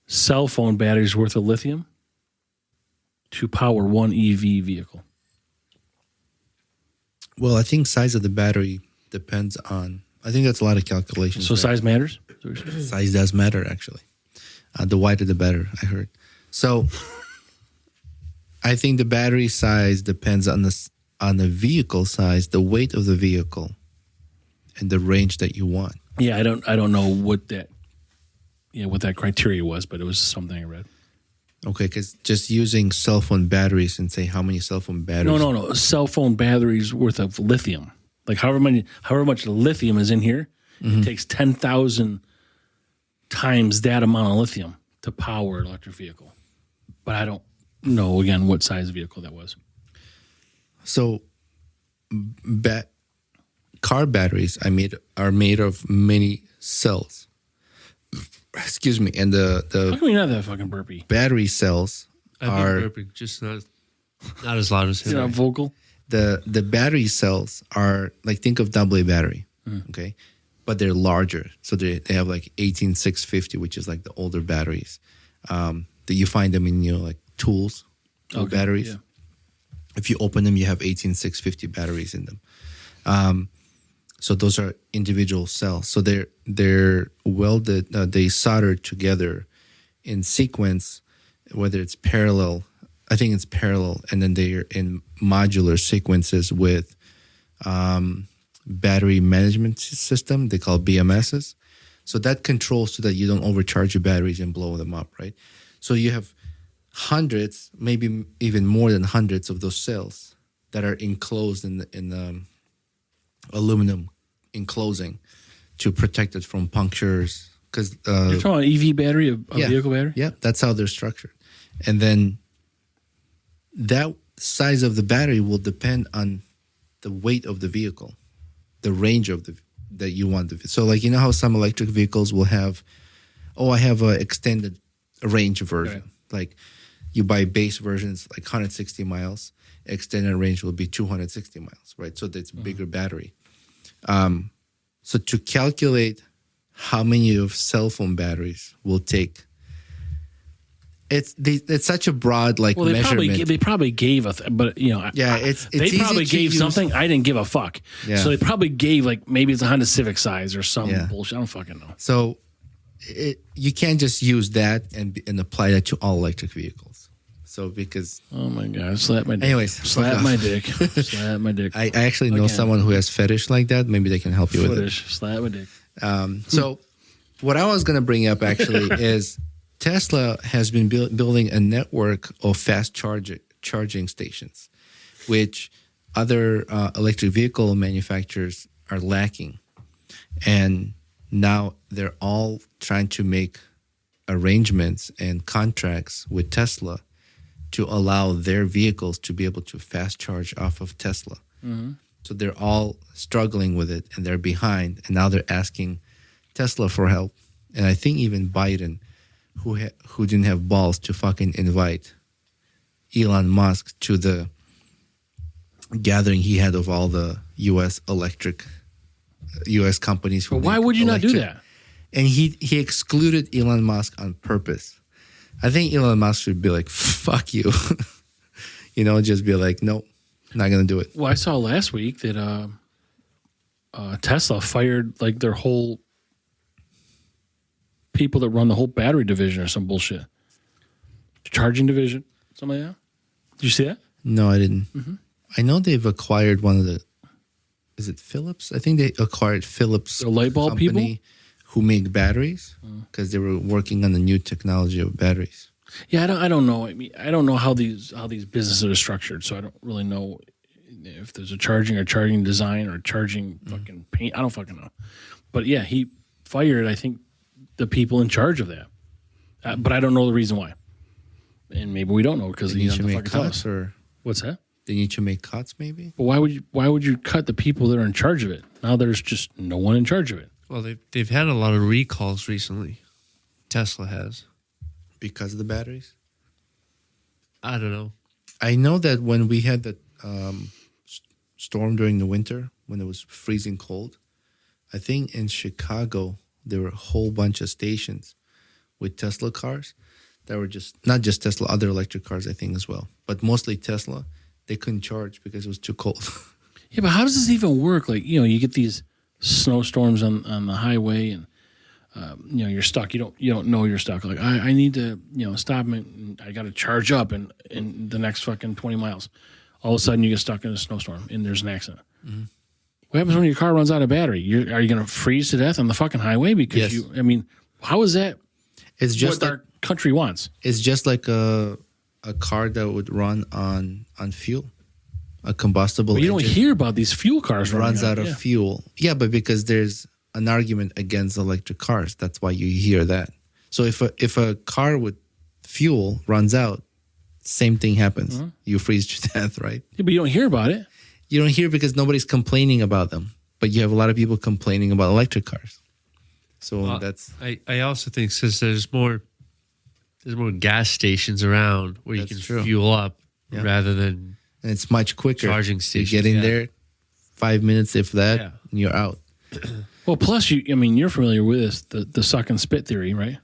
cell phone batteries worth of lithium to power one EV vehicle. Well, I think size of the battery depends on. I think that's a lot of calculations. So there. size matters? Size does matter, actually. The wider the better, I heard. So I think the battery size depends on the vehicle size, the weight of the vehicle, and the range that you want. Yeah, I don't know what that criteria was, but it was something I read. Okay, because just using cell phone batteries and say how many cell phone batteries. No. Cell phone batteries worth of lithium. Like however much lithium is in here, it takes 10,000 times that amount of lithium to power an electric vehicle. But I don't know again what size vehicle that was. So, car batteries are made of many cells. Excuse me, and How the come you're not that fucking burpy? battery cells I've are been burping, just not as loud as him. You're not vocal. the battery cells are like, think of AA battery, okay, but they're larger. So they have like 18650, which is like the older batteries that you find them in like tools, batteries. Yeah. If you open them, you have 18650 batteries in them. So those are individual cells. So they're welded, they soldered together in sequence, whether it's parallel. I think it's parallel, and then they're in modular sequences with battery management system. They call BMSs. So that controls so that you don't overcharge your batteries and blow them up, right? So you have hundreds, maybe even more than hundreds of those cells that are enclosed in the aluminum enclosing to protect it from punctures. Because You're talking about EV battery, a vehicle battery? yeah, that's how they're structured. And then that size of the battery will depend on the weight of the vehicle, the range of that you want. So like, you know how some electric vehicles will have, I have an extended range version. Right. Like you buy base versions like 160 miles, extended range will be 260 miles, right? So that's a bigger battery. So to calculate how many of cell phone batteries will take, it's such a broad measurement. They probably gave but it's they easy probably to gave use. something. I didn't give a fuck. Yeah. So they probably gave maybe it's a Honda Civic size or some Yeah. bullshit. I don't fucking know. So you can't just use that and apply that to all electric vehicles. So because Oh my god, slap my dick. Anyways, slap fuck my off. dick. Slap my dick. I actually know Again. someone who has fetish like that. Maybe they can help you with it. Footish. Slap my dick. So what I was going to bring up actually is Tesla has been building a network of fast charging stations, which other electric vehicle manufacturers are lacking. And now they're all trying to make arrangements and contracts with Tesla to allow their vehicles to be able to fast charge off of Tesla. Mm-hmm. So they're all struggling with it, and they're behind. And now they're asking Tesla for help. And I think even Biden, who didn't have balls to fucking invite Elon Musk to the gathering he had of all the U.S. companies. But why would you not do that? And he excluded Elon Musk on purpose. I think Elon Musk should be like, fuck you. Just be like, nope, not going to do it. Well, I saw last week that Tesla fired their whole people that run the whole battery division or some bullshit. Charging division, something like that. Did you see that? No, I didn't. Mm-hmm. I know they've acquired one of the, is it Philips? I think they acquired Philips. The light bulb company who make batteries because they were working on the new technology of batteries. Yeah, I don't know. I mean, I don't know how these businesses are structured, so I don't really know if there's a charging design or charging fucking paint. I don't fucking know. But yeah, he fired, I think, the people in charge of that. But I don't know the reason why. and maybe we don't know because They you need to don't make fucking tell cuts, us. or What's that? they need to make cuts, maybe. But why would you cut the people that are in charge of it? Now there's just no one in charge of it. Well, they've had a lot of recalls recently. Tesla has. Because of the batteries? I don't know. I know that when we had the storm during the winter, when it was freezing cold, I think in Chicago, there were a whole bunch of stations with Tesla cars that were just, not just Tesla, other electric cars, I think, as well. But mostly Tesla. They couldn't charge because it was too cold. Yeah, but how does this even work? Like, you get these snowstorms on the highway, and you're stuck. You don't know you're stuck. Like, I need to stop, and I got to charge up in the next fucking 20 miles. All of a sudden, you get stuck in a snowstorm, and there's an accident. Mm-hmm. What happens when your car runs out of battery? Are you going to freeze to death on the fucking highway? Because Yes. How is that? It's just what like, our country wants. it's just like a car that would run on fuel, a combustible But you don't engine hear about these fuel cars runs running out of yeah. fuel. Yeah, but because there's an argument against electric cars, that's why you hear that. So if a car with fuel runs out, same thing happens. Mm-hmm. You freeze to death, right? Yeah, but you don't hear about it. You don't hear because nobody's complaining about them, but you have a lot of people complaining about electric cars. So that's I also think since there's more gas stations around where you That's can true. fuel up Yeah. rather than and it's much quicker. Charging You stations, get in yeah. there, 5 minutes if that, Yeah. and you're out. Well, plus you're familiar with this, the suck and spit theory, right?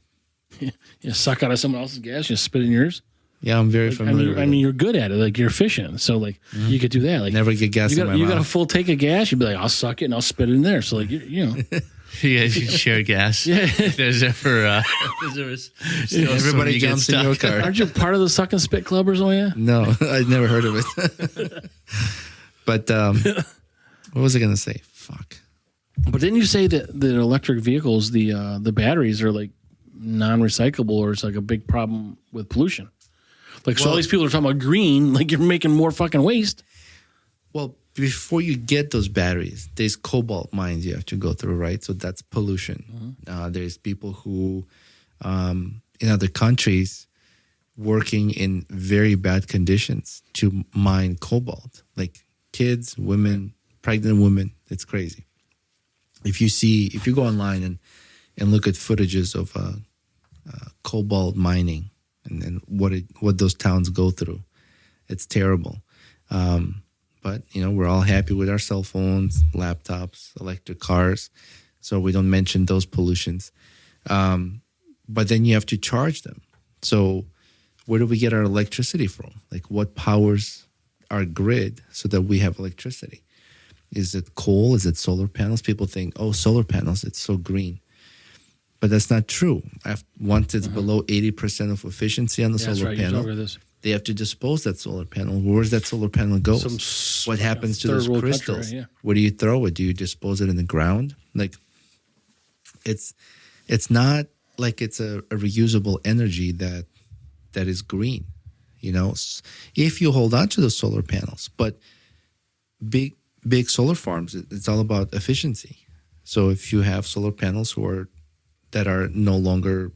You suck out of someone else's gas, you spit in yours. Yeah, I'm very familiar. with it. you're good at it. Like, you're efficient, so like you could do that. Like, Never get gas you in got my you got a mouth. full tank of gas. You'd be like, I'll suck it and I'll spit it in there. So like you know, you guys can share gas. Yeah. If there's ever Everybody jumps in your car. aren't you part of the suck and spit club or something? Yeah. No, I'd never heard of it. But what was I going to say? Fuck. But didn't you say that the electric vehicles, the batteries are like non-recyclable, or it's like a big problem with pollution? Like, so all Well- these people are talking about green, like you're making more fucking waste. Well, before you get those batteries, there's cobalt mines you have to go through, right? So that's pollution. There's people who, in other countries, working in very bad conditions to mine cobalt, like kids, women, pregnant women. It's crazy. If you go online and look at footages of cobalt mining and what those towns go through, it's terrible. But we're all happy with our cell phones, laptops, electric cars, so we don't mention those pollutions. But then you have to charge them. So where do we get our electricity from? Like, what powers our grid so that we have electricity? Is it coal? Is it solar panels? People think, oh, solar panels, it's so green. But that's not true. Once it's below 80% of efficiency on the That's solar right. You're panel, talking about this. they have to dispose that solar panel. Where's that solar panel go? What happens to third those world country, crystals? right? Yeah. Where do you throw it? Do you dispose it in the ground? Like, it's not like it's a reusable energy that is green. If you hold on to those solar panels, but big solar farms, it's all about efficiency. So if you have solar panels that are no longer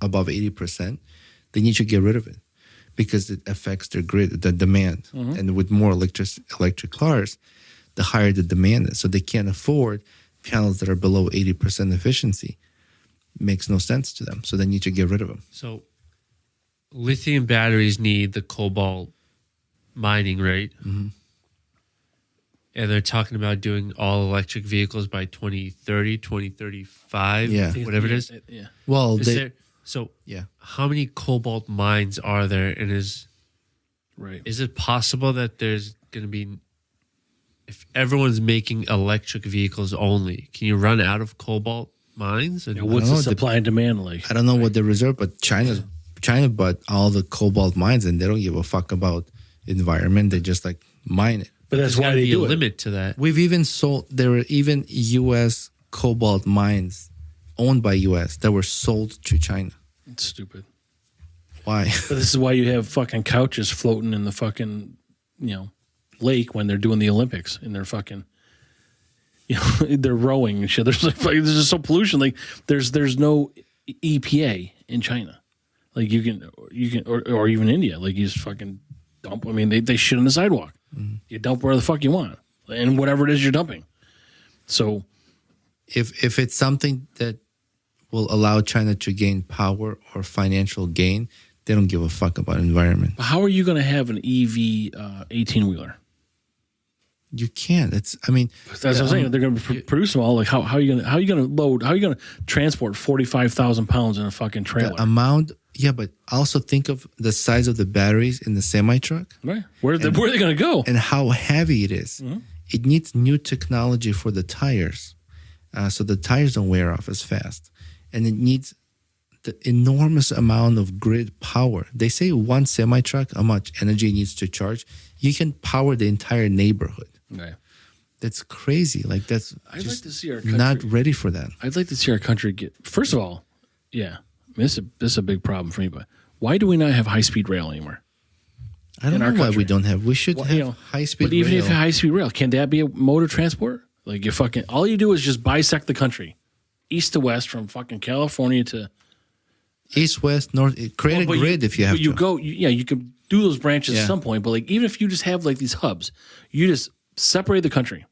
above 80%, they need to get rid of it because it affects their grid, the demand. Mm-hmm. And with more electric cars, the higher the demand is. So they can't afford panels that are below 80% efficiency. Makes no sense to them. So they need to get rid of them. So lithium batteries need the cobalt mining, right? Mm-hmm. And they're talking about doing all electric vehicles by 2030, 2035, Yeah. whatever it is. Yeah. Well, Yeah. How many cobalt mines are there? And Right. is it possible that there's going to be, if everyone's making electric vehicles only, can you run out of cobalt mines? And Yeah, what's I don't the know, supply and demand like? I don't know what the reserve, but China bought all the cobalt mines, and they don't give a fuck about environment. They just mine it. But that's there's why got to they be a do it. limit to that. There were even U.S. cobalt mines owned by U.S. that were sold to China. It's stupid. Why? But this is why you have fucking couches floating in the fucking, lake when they're doing the Olympics and they're fucking, they're rowing and shit. There's just so pollution. Like there's no EPA in China. Like you can, or even India. Like you just fucking dump. I mean, they shit on the sidewalk. You dump where the fuck you want, and whatever it is you're dumping. So, if it's something that will allow China to gain power or financial gain, they don't give a fuck about environment. how are you going to have an EV 18-wheeler? You can't. That's That's what I'm saying. They're going to produce them all. Like how are you going to load? How are you going to transport 45,000 pounds in a fucking trailer? the amount. Yeah, but also think of the size of the batteries in the semi truck Right? Where are they going to go? and how heavy it is. It needs new technology for the tires, so the tires don't wear off as fast, and it needs the enormous amount of grid power. They say one semi truck, how much energy it needs to charge. You can power the entire neighborhood. Okay. That's crazy. Like that's I'd just like to see our country. not ready for that. I'd like to see our country get. First of all, yeah, I mean, this is a big problem for me. But why do we not have high speed rail anymore? I don't know our why country. we don't have. We should have high speed. But even rail. if you have high speed rail, can that be a mode of transport? Like you fucking all you do is just bisect the country, east to west, from fucking California to East, west, north. Create a grid if you have you to. go. You could do those branches Yeah. at some point. But like even if you just have like these hubs, you just separate the country,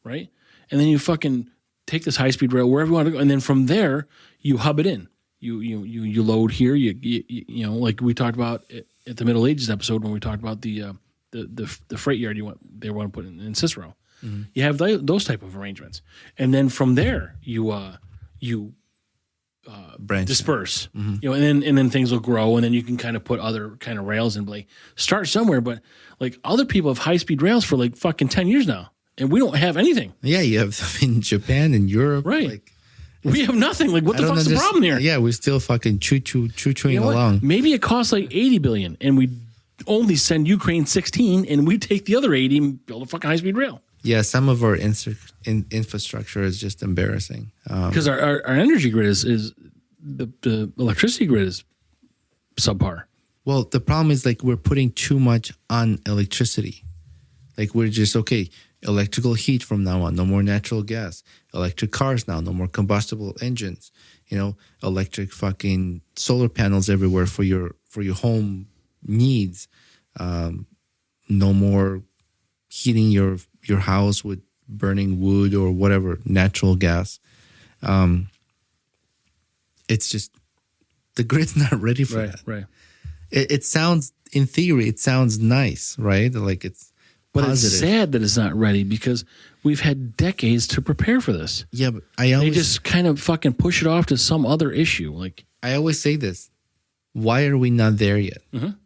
right? And then you fucking take this high speed rail wherever you want to go, and then from there you hub it in. You load here. You know like we talked about at the Middle Ages episode when we talked about the freight yard they want to put in Cicero. You have those type of arrangements, and then from there you Branch. disperse. You know, and then things will grow, and then you can kind of put other kind of rails in. Like start somewhere, but like other people have high speed rails for like fucking 10 years now, and we don't have anything. Yeah, you have in Japan and Europe. Right. Like, We have nothing. Like what I the don't fuck's the understand- problem here? Yeah, we're still fucking chewing You know what? along. Maybe it costs like 80 billion, and we only send Ukraine 16, and we take the other 80 and build a fucking high speed rail. Yeah, some of our infrastructure is just embarrassing. Because our energy grid is the electricity grid is subpar. Well, the problem is like we're putting too much on electricity. Like we're just okay, electrical heat from now on, no more natural gas. Electric cars now, no more combustible engines. You know, electric fucking solar panels everywhere for your home needs. No more heating your house with burning wood or whatever, natural gas. It's just the grid's not ready for that. Right. It sounds, in theory, it sounds nice, right? Like it's But positive. it's sad that it's not ready because we've had decades to prepare for this. Yeah, but I They always just kind of fucking push it off to some other issue. Like, say this. Why are we not there yet?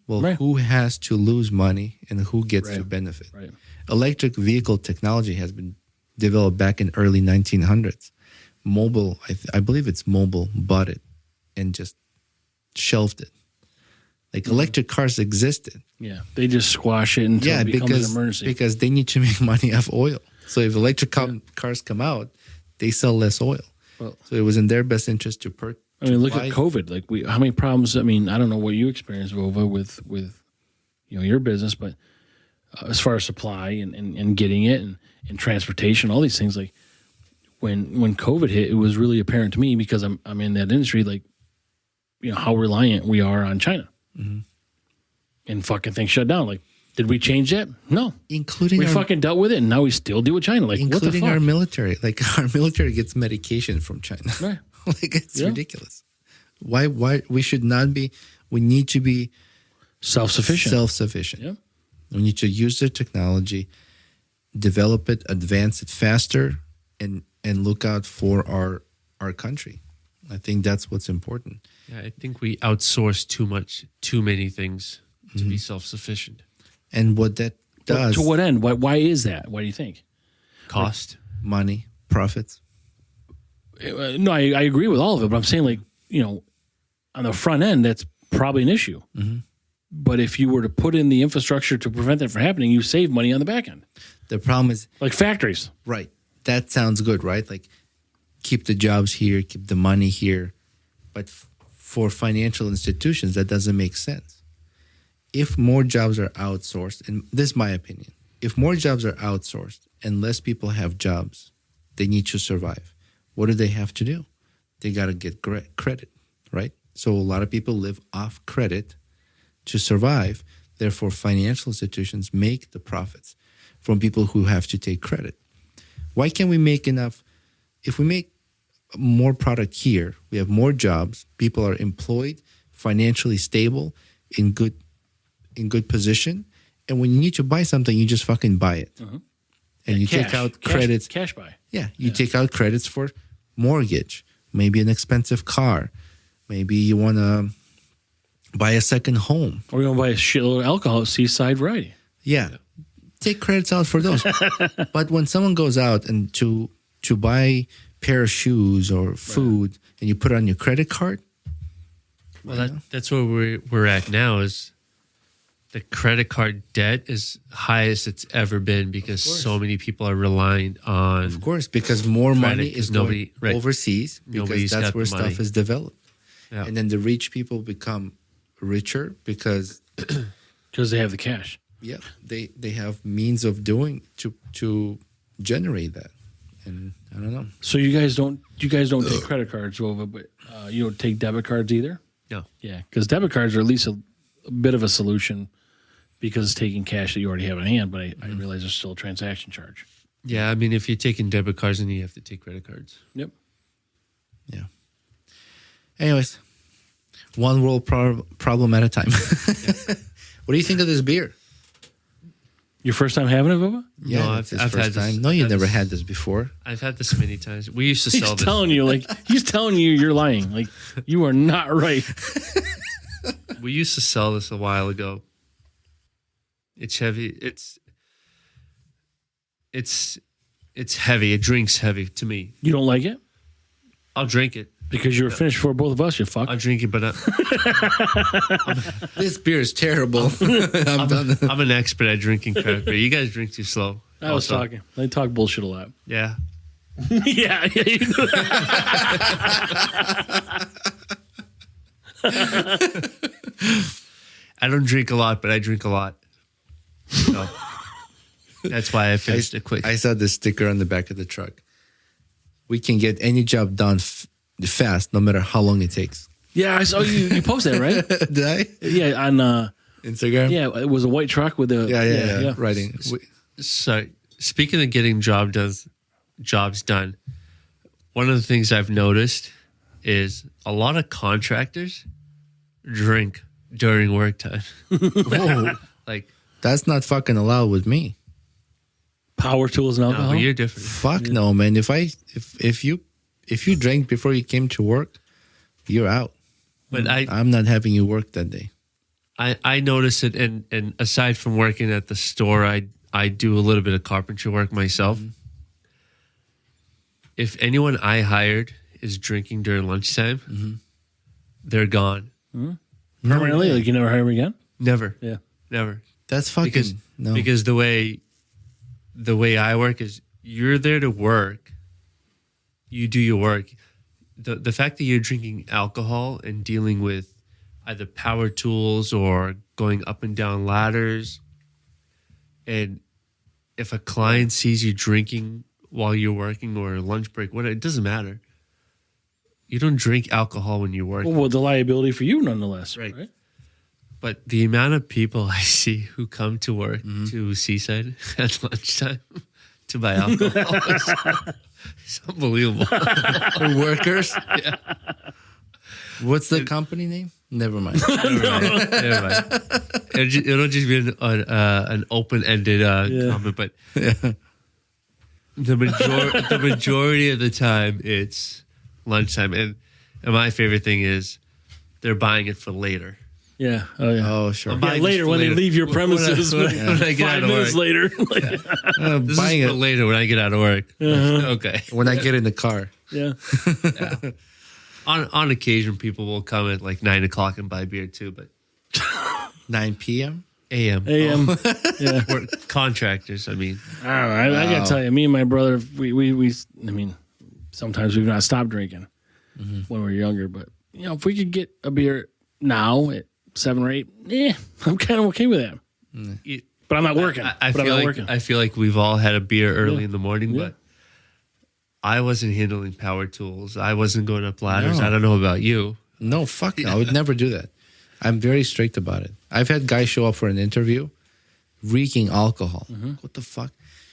Well, Right. who has to lose money and who gets to Right. benefit? right. Electric vehicle technology has been developed back in early 1900s. Mobile, I believe it's Mobile, bought it and just shelved it. Like electric cars existed. Yeah. They just squash it until it becomes an emergency. because they need to make money off oil. So if electric cars come out, they sell less oil. Well- So it was in their best interest to purchase. I mean, look at COVID. Like, how many problems? I mean, I don't know what you experienced, Vova, with your business, but as far as supply and getting it and transportation, all these things. Like when COVID hit, it was really apparent to me because I'm in that industry. Like, how reliant we are on China, and fucking things shut down. Like, did we change that? No, including we our, fucking dealt with it, and now we still deal with China. Like, what the including fuck? our military. Like our military gets medication from China. Right. Like it's Yeah. ridiculous. Why we should not be? We need to be Self-sufficient. self-sufficient. Yeah. We need to use the technology, develop it, advance it faster, and look out for our country. I think that's what's important. Yeah, I think we outsource too many things to be self-sufficient. And what that does, To what end? Why is that? Why do you think? Cost. money, profits. No, I agree with all of it, but I'm saying, like, on the front end, that's probably an issue. But if you were to put in the infrastructure to prevent that from happening, you save money on the back end, The problem is, like factories. right, that sounds good, right? Like keep the jobs here, keep the money here. But for financial institutions, that doesn't make sense. If more jobs are outsourced, and this is my opinion, if more jobs are outsourced and less people have jobs, they need to survive. What do they have to do? They got to get credit, right? So a lot of people live off credit to survive. Therefore, financial institutions make the profits from people who have to take credit. Why can't we make enough? If we make more product here, we have more jobs, people are employed, financially stable, in good position, and when you need to buy something, you just fucking buy it. And you take out credits. Cash buy. Yeah, you take out credits for mortgage, maybe an expensive car, maybe you want to buy a second home. Or you want to buy a shitload of alcohol at Seaside Variety. Yeah. Take credits out for those. But when someone goes out and to buy a pair of shoes or food and you put it on your credit card. Well, that's where we're at now is the credit card debt is highest it's ever been because so many people are relying on. Of course, because more money is going right. overseas because Nobody's that's got where the money. stuff is developed. Yeah. And then the rich people become richer because Because they have the cash. they have means of doing to generate that. And I don't know. So you guys don't take credit cards, Vova, but you don't take debit cards either? No. Yeah, because debit cards are at least a bit of a solution because it's taking cash that you already have in hand, but I realize there's still a transaction charge. Yeah, I mean, if you're taking debit cards, then you have to take credit cards. Yep. Yeah. Anyways, one world problem at a time. What do you think of this beer? Your first time having it, Vova? Yeah, No, it's his I've first had this- time. No, you had never this- had this before. I've had this many times. We used to He's sell this. telling you, he's telling you you're lying. Like, you are not right. We used to sell this a while ago. It's heavy. It's heavy. It drinks heavy to me. You don't like it? I'll drink it. Because you were finished for both of us, you fuck. I'll drink it, but This beer is terrible. I'm done. I'm an expert at drinking craft beer. You guys drink too slow. I was Also. talking. I talk bullshit a lot. Yeah. yeah, you do. I don't drink a lot, but I drink a lot. So that's why I finished it quick. I saw this sticker on the back of the truck. We can get any job done fast, no matter how long it takes. Yeah, I saw you post that, right? Did I? Yeah, on Instagram? yeah, it was a white truck with a Yeah. Writing. So speaking of getting jobs done, one of the things I've noticed is a lot of contractors drink during work time. Whoa, Like, that's not fucking allowed with me. Power tools and no, alcohol. but you're different. Fuck no, man. If you drank before you came to work, you're out. But I'm not having you work that day. I notice it, and aside from working at the store, I do a little bit of carpentry work myself. Mm-hmm. If anyone I hired is drinking during lunchtime, Mm-hmm. they're gone. Permanently, like you never hire me again. Never, Yeah. never. That's fucking Because the way I work is you're there to work. You do your work. The fact that you're drinking alcohol and dealing with either power tools or going up and down ladders, and if a client sees you drinking while you're working or lunch break, it doesn't matter. You don't drink alcohol when you're working. Well, the liability for you, nonetheless. Right. Right. But the amount of people I see who come to work to Seaside at lunchtime to buy alcohol is unbelievable. workers. Yeah. What's the company name? Never mind. Never mind. It'll just be an open-ended comment, but the majority of the time it's lunchtime, and my favorite thing is they're buying it for later. Yeah. Oh yeah. Oh, sure. I'm Yeah, buying later this for when they leave your premises, when I get 5 out of minutes work. later. This Buying is for it later when I get out of work. Okay. when I get in the car. yeah. On occasion, people will come at like 9 o'clock and buy beer too, but 9 p.m. a.m. A.M. Yeah. We're contractors. I mean, I don't know. I gotta tell you, me and my brother, we I mean, sometimes we've not stopped drinking when we were younger, but you know, if we could get a beer now at 7 or 8, I'm kind of okay with that. it, But I'm not working. I feel like we've all had a beer early in the morning, but I wasn't handling power tools. I wasn't going up ladders. No. I don't know about you. No, fuck no. I would never do that. I'm very strict about it. I've had guys show up for an interview reeking alcohol. What the fuck?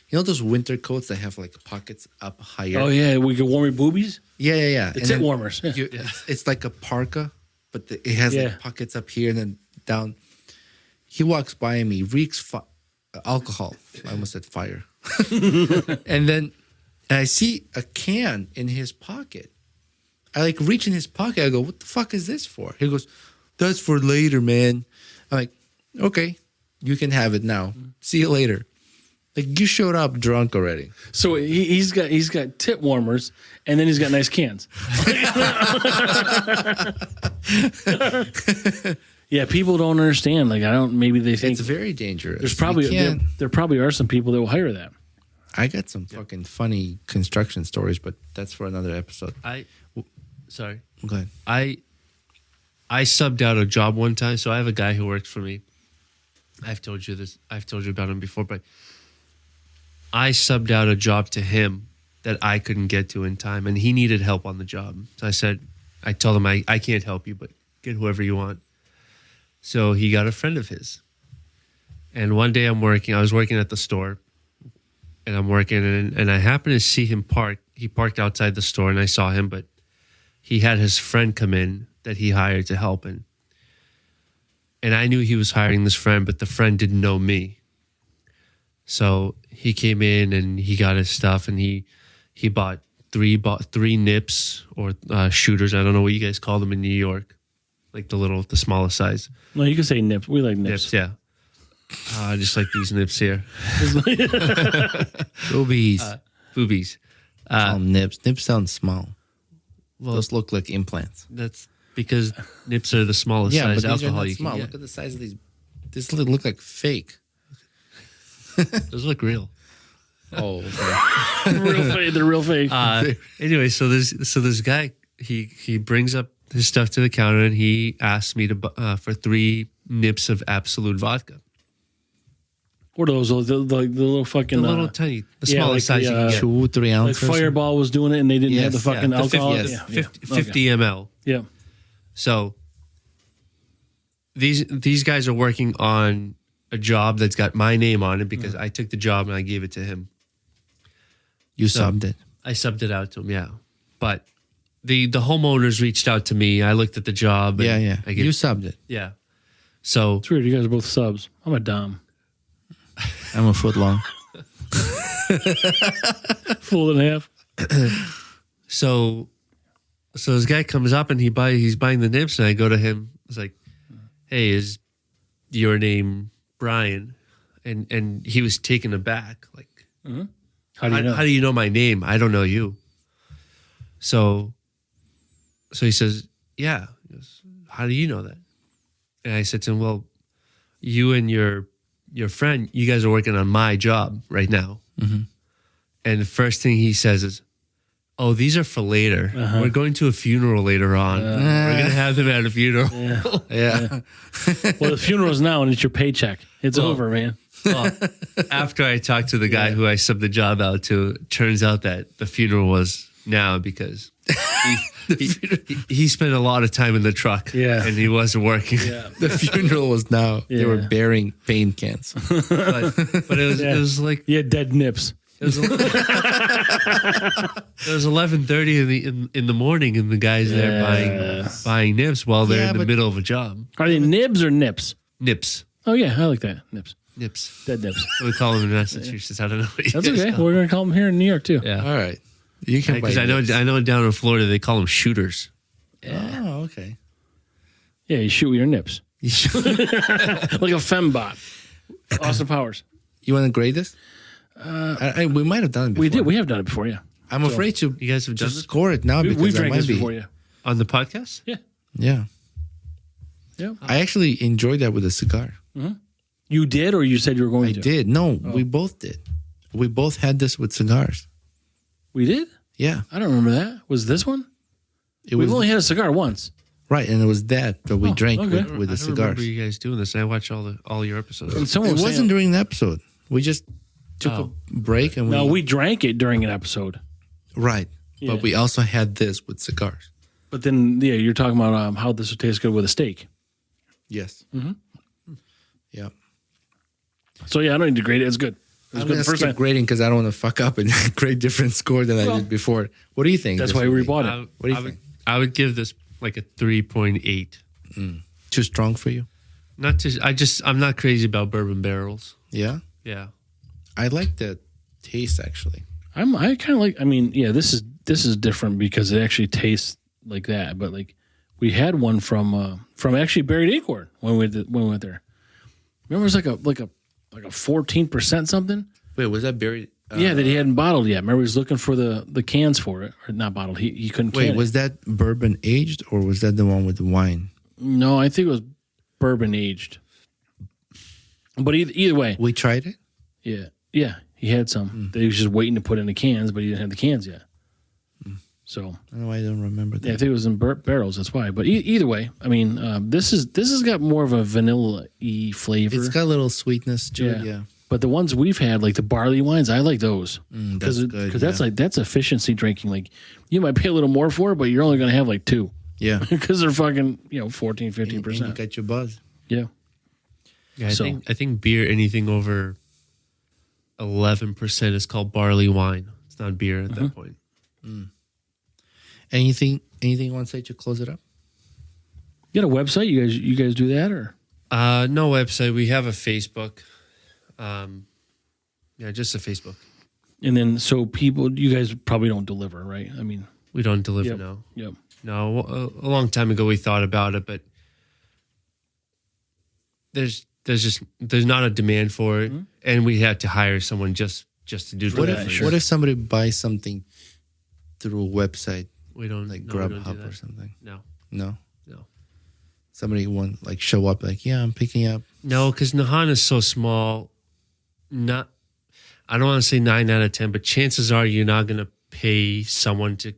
You know those winter coats that have like pockets up higher? Oh yeah, we can warm your boobies. Yeah. The tit warmers. Yeah. It's like a parka, but it has Yeah. like pockets up here and then down. He walks by me, reeks alcohol. I almost said fire. and then I see a can in his pocket. I like reach in his pocket. I go, "What the fuck is this for?" He goes, "That's for later, man." I'm like, "Okay, you can have it now. See you later." Like you showed up drunk already. So he's got tit warmers, and then he's got nice cans. Yeah, people don't understand. Like I don't. Maybe they think It's very dangerous. there's probably You can't- there probably are some people that will hire that. I got some fucking funny construction stories, but that's for another episode. Sorry. Go ahead. I subbed out a job one time. So I have a guy who works for me. I've told you this. I've told you about him before, but I subbed out a job to him that I couldn't get to in time, and he needed help on the job. So I told him I can't help you, but get whoever you want. So he got a friend of his. And one day I was working at the store, and I'm working, and I happened to see him park. He parked outside the store, and I saw him, but he had his friend come in that he hired to help him. And I knew he was hiring this friend, but the friend didn't know me. So he came in and he got his stuff, and he bought three nips or shooters. I don't know what you guys call them in New York, like the smallest size. No, you can say nips. We like nips. Nips, yeah. Just like these nips here. Boobies. Boobies. Nips. Nips sound small. Well, Those look like implants. that's because nips are the smallest Yeah, size but these are alcohol not you small. can Look get. at the size of these. This look like fake. Those look real. Oh, okay. Real fake. They're real fake. Anyway, so this guy he brings up his stuff to the counter, and he asked me for 3 nips of Absolute vodka. What are those? The little fucking The little tiny, the yeah, smallest like size the, you can get. 2-3 like ounces. Fireball was doing it, and they didn't have the Yes, fucking yeah, the alcohol. 50, Yeah, 50, yeah. 50 ml. Yeah. So these guys are working on a job that's got my name on it because I took the job and I gave it to him. You subbed it. I subbed it out to him, yeah. But the homeowners reached out to me. I looked at the job. And Yeah. I get, You subbed it. yeah. So It's weird. You guys are both subs. I'm a dom. I'm a foot long. Full and a half. So this guy comes up and he's buying the nips, and I go to him. I was like, "Hey, is your name Brian?" And he was taken aback, like, How do you know? How do you know my name? I don't know you. So he says, "Yeah." He goes, "How do you know that?" And I said to him, "Well, you and your friend, you guys are working on my job right now." And the first thing he says is, "Oh, these are for later. We're going to a funeral later on. We're going to have them at a funeral." Yeah. Well, the funeral's now, and it's your paycheck. It's Well, over, man. Well, after I talked to the guy who I subbed the job out to, it turns out that the funeral was now because he spent a lot of time in the truck. Yeah. And he wasn't working. Yeah. The funeral was now. They were Yeah. burying paint cans. But it was like You had dead nips. it was 11:30 in the morning, and the guys there buying nips while they're Yeah, in the but- middle of a job. Are they nibs or nips? Nips. Oh, yeah. I like that. Nips. Nips. Dead nips. We call them in Massachusetts. I don't know. What you That's guys okay. call We're going to call them here in New York, too. them. Yeah. All right. You can Because buy I know down in Florida they call them shooters. Oh, okay. Yeah, you shoot with your nips. You, should, Like a fembot. Austin Powers. you want to grade this? We might have done it before. We did. We have done it before, yeah. I'm afraid to You guys have done just this score it now because We've I drank might this be. before, yeah. on the podcast? Yeah. Yeah. Yeah. I actually enjoyed that with a cigar. You did, or you said you were going I to? did. No, we both did. We both had this with cigars. We did? Yeah. I don't remember that. Was this one? It We've was only had a cigar once. right, and it was that we drank okay. with the I don't cigars. remember you guys doing this. I watch all your episodes. And someone It was wasn't saying, during the episode. We just took a break and no, we drank it during an episode. right. Yeah. But we also had this with cigars. But then, yeah, you're talking about how this would taste good with a steak. Yes. Yeah. So yeah, I don't need to grade it. It's good. It was I'm good gonna the first skip time. grading because I don't want to fuck up and grade different score than I did before. What do you think? That's this why would we be? bought it. What do you think? I would give this like a 3.8. Too strong for you? Not to. I'm not crazy about bourbon barrels. Yeah. Yeah. I like the taste actually. I kind of like. I mean, yeah, this is different because it actually tastes like that. But like, we had one from actually Buried Acorn when we went there. Remember, it was like a 14% something. Wait, was that buried? Yeah, that he hadn't bottled yet. Remember, he was looking for the cans for it, or not bottled. He couldn't. Wait, can was it. that bourbon aged or was that the one with the wine? No, I think it was bourbon aged. But either way, We tried it. yeah, he had some. He was just waiting to put in the cans, but he didn't have the cans yet. So I don't know why I don't remember that. yeah, I think it was in barrels. That's why. But either way, I mean, this has got more of a vanilla-y flavor. It's got a little sweetness to it. Yeah. But the ones we've had, like the barley wines, I like those That's good. because that's efficiency drinking. Like you might pay a little more for it, but you're only going to have like 2 yeah. because they're fucking 14, And you 15%. got your buzz. Yeah. Yeah. So- I think beer anything over 11% is called barley wine. It's not beer at that point. Anything you want to say to close it up? You got a website? You guys do that or? No website. We have a Facebook. Yeah, just a Facebook. And then so you guys probably don't deliver, right? I mean, We don't deliver yep. now. Yep. No, a long time ago we thought about it, but there's not a demand for it, and we had to hire someone just to do What delivery. if what if somebody buys something through a website we don't like no, we don't do Grubhub that. or something? No, No. no, Somebody want like show up like, yeah, I'm picking up. no, because Nahan is so small. I don't want to say 9 out of 10, but chances are you're not going to pay someone to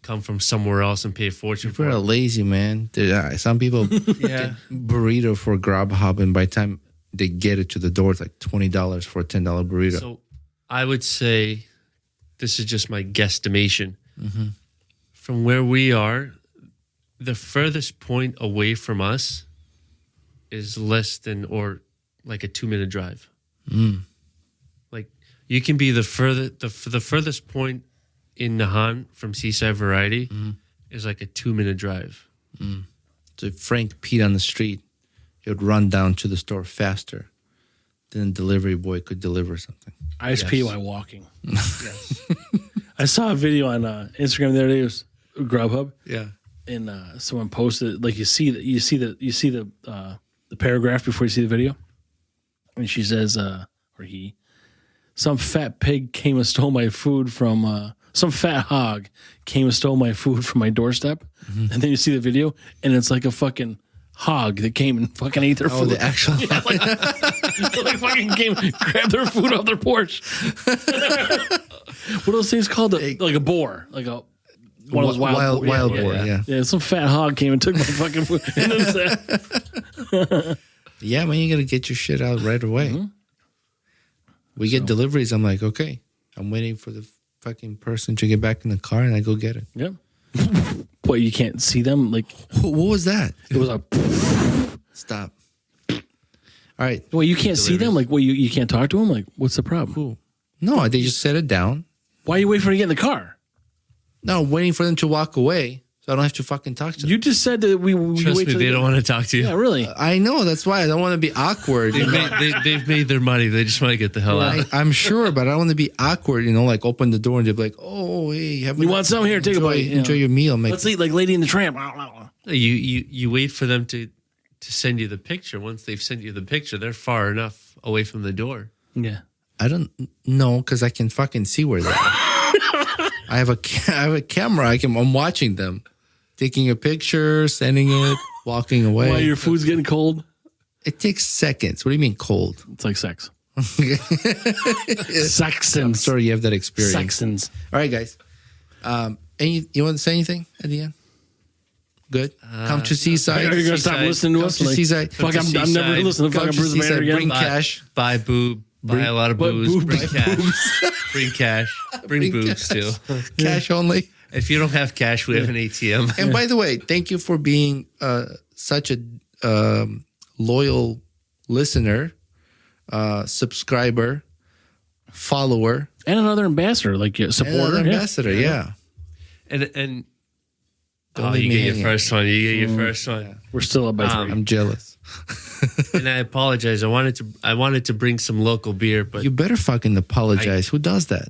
come from somewhere else and pay a fortune for We're it. lazy, man. Some people Yeah. burrito for Grubhub, and by the time they get it to the door, it's like $20 for a $10 burrito. So I would say this is just my guesstimation. From where we are, the furthest point away from us is less than or like a 2-minute drive. Like you can be the furthest point in Nahan from Seaside Variety is like a 2-minute drive. So if Frank peed on the street, he would run down to the store faster than a delivery boy could deliver something. I just pee while walking. I saw a video on Instagram the other day. It was Grubhub, Yeah. and someone posted like you see the paragraph before you see the video, and she says, or he, some fat pig came and stole my food from. Some fat hog came and stole my food from my doorstep, and then you see the video, and it's like a fucking hog that came and fucking ate their Oh, food. the actual. like fucking came, grabbed their food off their porch. What are those things called? Like a boar, like a one of those wild boar. Yeah. Yeah, some fat hog came and took my fucking food. And then it's, Yeah, man, you got to get your shit out right away. We get deliveries. I'm like, okay, I'm waiting for the fucking person to get back in the car, and I go get it. yeah. But you can't see them. Like What was that? it was a. Stop. All right. Well, you can't see them. Like, well, you can't talk to them. Like, what's the problem? Cool. No, they just set it down. Why are you waiting for them to get in the car? No, I'm waiting for them to walk away, so I don't have to fucking talk to them. You just said that we Trust wait me, till they don't want to talk to you. Yeah, really. I know, that's why I don't want to be awkward. You know? They've made their money. They just want to get the hell out. I'm sure, but I don't want to be awkward. Like open the door and they'll be like, "Oh, hey, You want some? Here, take a bite. Enjoy your meal." I'm like, Let's eat like Lady and the Tramp. You wait for them to send you the picture. Once they've sent you the picture, they're far enough away from the door. Yeah. I don't know because I can fucking see where they are. I have a camera. I'm watching them, taking a picture, sending it, walking away. Why your food's getting cold? It takes seconds. What do you mean cold? It's like sex. I'm Saxons. sorry you have that experience. Saxons. All right, guys. You want to say anything at the end? Good. Come to Seaside. Are you gonna stop Seaside. listening to Come us? to Seaside. Fuck, Come to I'm never Seaside. listening to Come fucking to Bruce Banner Seaside. again. Bring cash. Buy a lot of Buy booze. boob- Bring buy cash. Bring cash. Bring boobs too. Cash only. If you don't have cash, we have an ATM. And by the way, thank you for being such a loyal listener, subscriber, follower, And another ambassador, like a supporter. and ambassador. Yeah. And Don't oh, leave you me get your hanging. first one. You get your first one. We're still up by 3. I'm jealous. And I apologize. I wanted to bring some local beer, but You better fucking apologize. Who does that?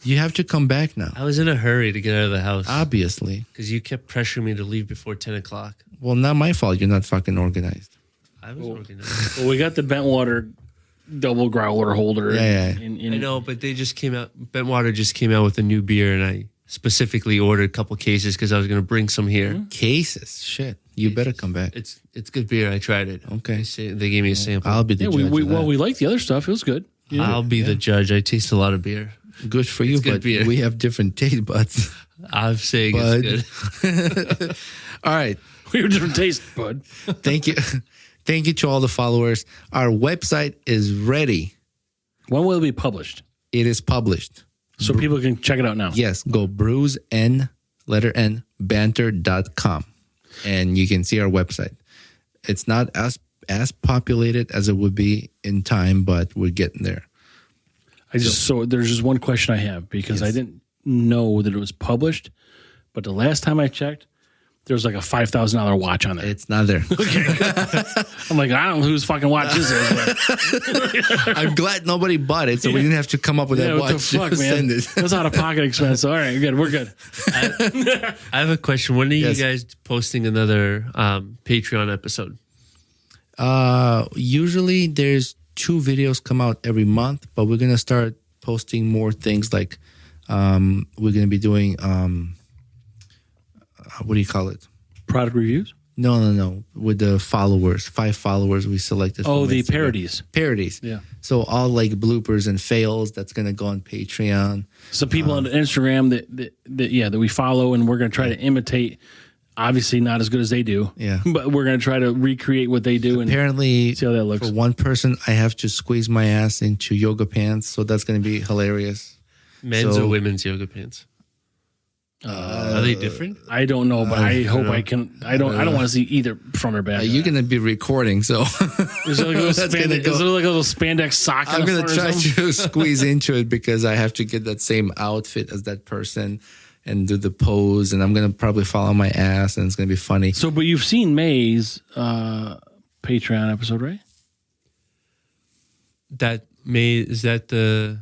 You have to come back now. I was in a hurry to get out of the house Obviously. because you kept pressuring me to leave before 10 o'clock. Well, not my fault. You're not fucking organized. I was organized. Well, we got the Bentwater double growler holder. Yeah, in- I know, but they just came out. Bentwater just came out with a new beer, and I specifically ordered a couple cases because I was going to bring some here. Cases. Shit. You better come back. It's good beer. I tried it. Okay. They gave me a sample. I'll be the Yeah, judge. we of that. we like the other stuff. It was good. Yeah. I'll be the judge. I taste a lot of beer. Good for you, It's good but beer. we have different taste buds. I'm saying Bud. it's good. All right. We have different taste, bud. Thank you. Thank you to all the followers. Our website is ready. When will it be published? It is published. So people can check it out now. Yes, go banter.com and you can see our website. It's not as populated as it would be in time, but we're getting there. So there's just one question I have because I didn't know that it was published, but the last time I checked, there was like a $5,000 watch on there. It's not there. I'm like, I don't know whose fucking watch this is. But I'm glad nobody bought it, so we didn't have to come up with yeah, that what the watch. fuck, Just man? send it. That's out of pocket expense. All right, we're good. I have a question. When are Yes. you guys posting another Patreon episode? Usually there's 2 videos come out every month, but we're gonna start posting more things like we're gonna be doing what do you call it? Product reviews? No. With the followers, 5 followers we selected. Oh, from the Instagram. parodies. Parodies. Yeah. So all like bloopers and fails that's gonna go on Patreon. Some people on Instagram that we follow, and we're going to try to imitate. Obviously, not as good as they do. Yeah. But we're going to try to recreate what they do. And Apparently, see how that looks. for one person, I have to squeeze my ass into yoga pants, so that's gonna be hilarious. Men's So- or women's yoga pants? Are they different? I don't know, but I hope I can. I don't want to see either front or back. You're gonna be recording, so Is there like a little, That's gonna spandex, go- is there like a little spandex sock? I'm in the gonna front or try something? to squeeze into it because I have to get that same outfit as that person and do the pose, and I'm gonna probably fall on my ass, and it's gonna be funny. So, but you've seen May's Patreon episode, right? Is that the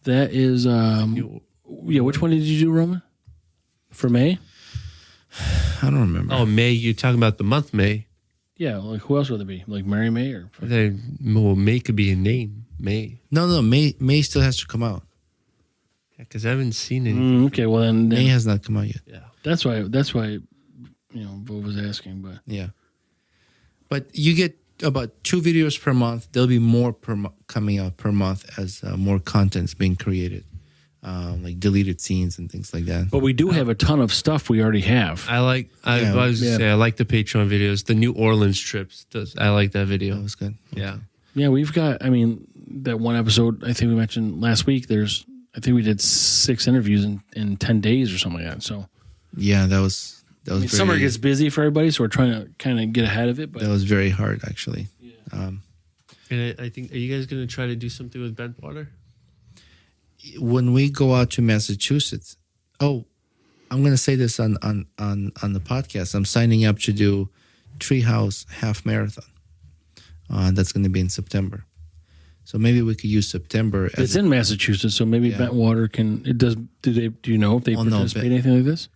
That is, yeah. Which one did you do, Roman? For May? I don't remember. Oh, May? You're talking about the month May. Yeah. Like who else would it be? Like Mary May or? Well, May could be a name. May. No. May still has to come out. Yeah, because I haven't seen any. Okay. Well, then May has not come out yet. Yeah. that's why. Bo was asking, but Yeah, but you get about 2 videos per month. There'll be more coming out per month as more content's being created, like deleted scenes and things like that. we do have a ton of stuff we already have. I like the Patreon videos. The New Orleans trips. I like that video. That was good. Yeah. Yeah, we've got. I mean, that one episode I think we mentioned last week. I think we did 6 interviews in 10 days or something like that. So Yeah, that was very, summer gets busy for everybody, so we're trying to kind of get ahead of it. But that was very hard actually. And I think, are you guys going to try to do something with Bentwater? When we go out to Massachusetts, I'm going to say this on the podcast. I'm signing up to do Treehouse Half Marathon. That's going to be in September. So maybe we could use September. it's in Massachusetts, so maybe Bentwater can. It does. Do you know if they Oh, no, participate in anything like this?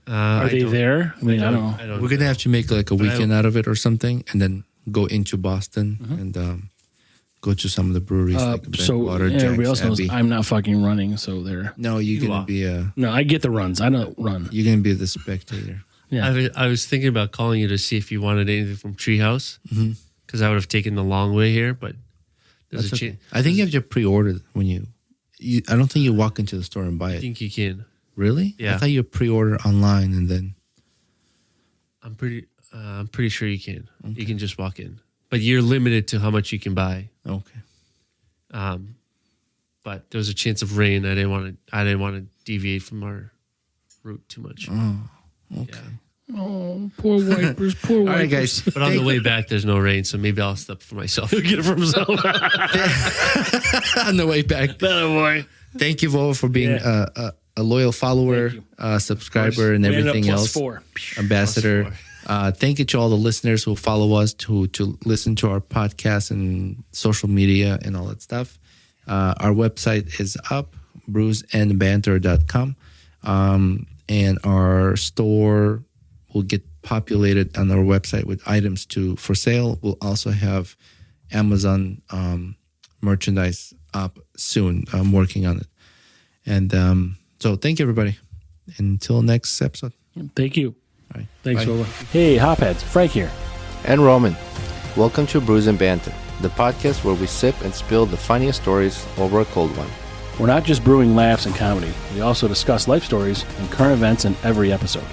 Are they there? I mean, I don't know. We're going to have to make like a weekend out of it or something, and then go into Boston and go to some of the breweries. Like So Bentwater, everybody Jack's else knows Abbey. I'm not fucking running. So there. No, you're going to be No, I get the runs. I don't run. you're going to be the spectator. Yeah. I was thinking about calling you to see if you wanted anything from Treehouse because I would have taken the long way here, but there's That's a okay. chance. I think you have to pre-order when you. I don't think you walk into the store and buy I it. think you can. Really? Yeah. I thought you pre-order online and then. I'm pretty sure you can. Okay. You can just walk in, but you're limited to how much you can buy. Okay. but there was a chance of rain. I didn't want to deviate from our route too much. Okay. Oh, poor wipers, poor wipers. All right, guys. But on the way back, there's no rain, so maybe I'll step for myself. Get it for himself. On the way back. That boy. Thank you, Volvo, for being a loyal follower, subscriber, and We ended up everything plus else. 4. Ambassador. Thank you to all the listeners who follow us, to listen to our podcast and social media and all that stuff. Our website is up, bruiseandbanter.com. And our store will get populated on our website with items for sale. We'll also have Amazon merchandise up soon. I'm working on it. And so thank you, everybody. Until next episode. Thank you. All right. Thanks, Bye. Vova. Hey, Hopheads. Frank here. And Roman. Welcome to Brews and Banter, the podcast where we sip and spill the funniest stories over a cold one. We're not just brewing laughs and comedy. We also discuss life stories and current events in every episode.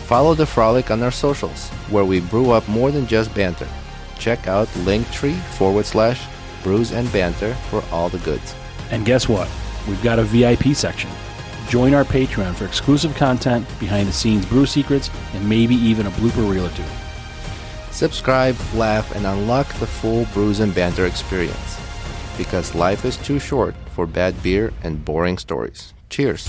Follow the frolic on our socials, where we brew up more than just banter. Check out linktree/brews and banter for all the goods. And guess what? We've got a VIP section. Join our Patreon for exclusive content, behind-the-scenes brew secrets, and maybe even a blooper reel or two. Subscribe, laugh, and unlock the full Brews and Banter experience. Because life is too short for bad beer and boring stories. Cheers.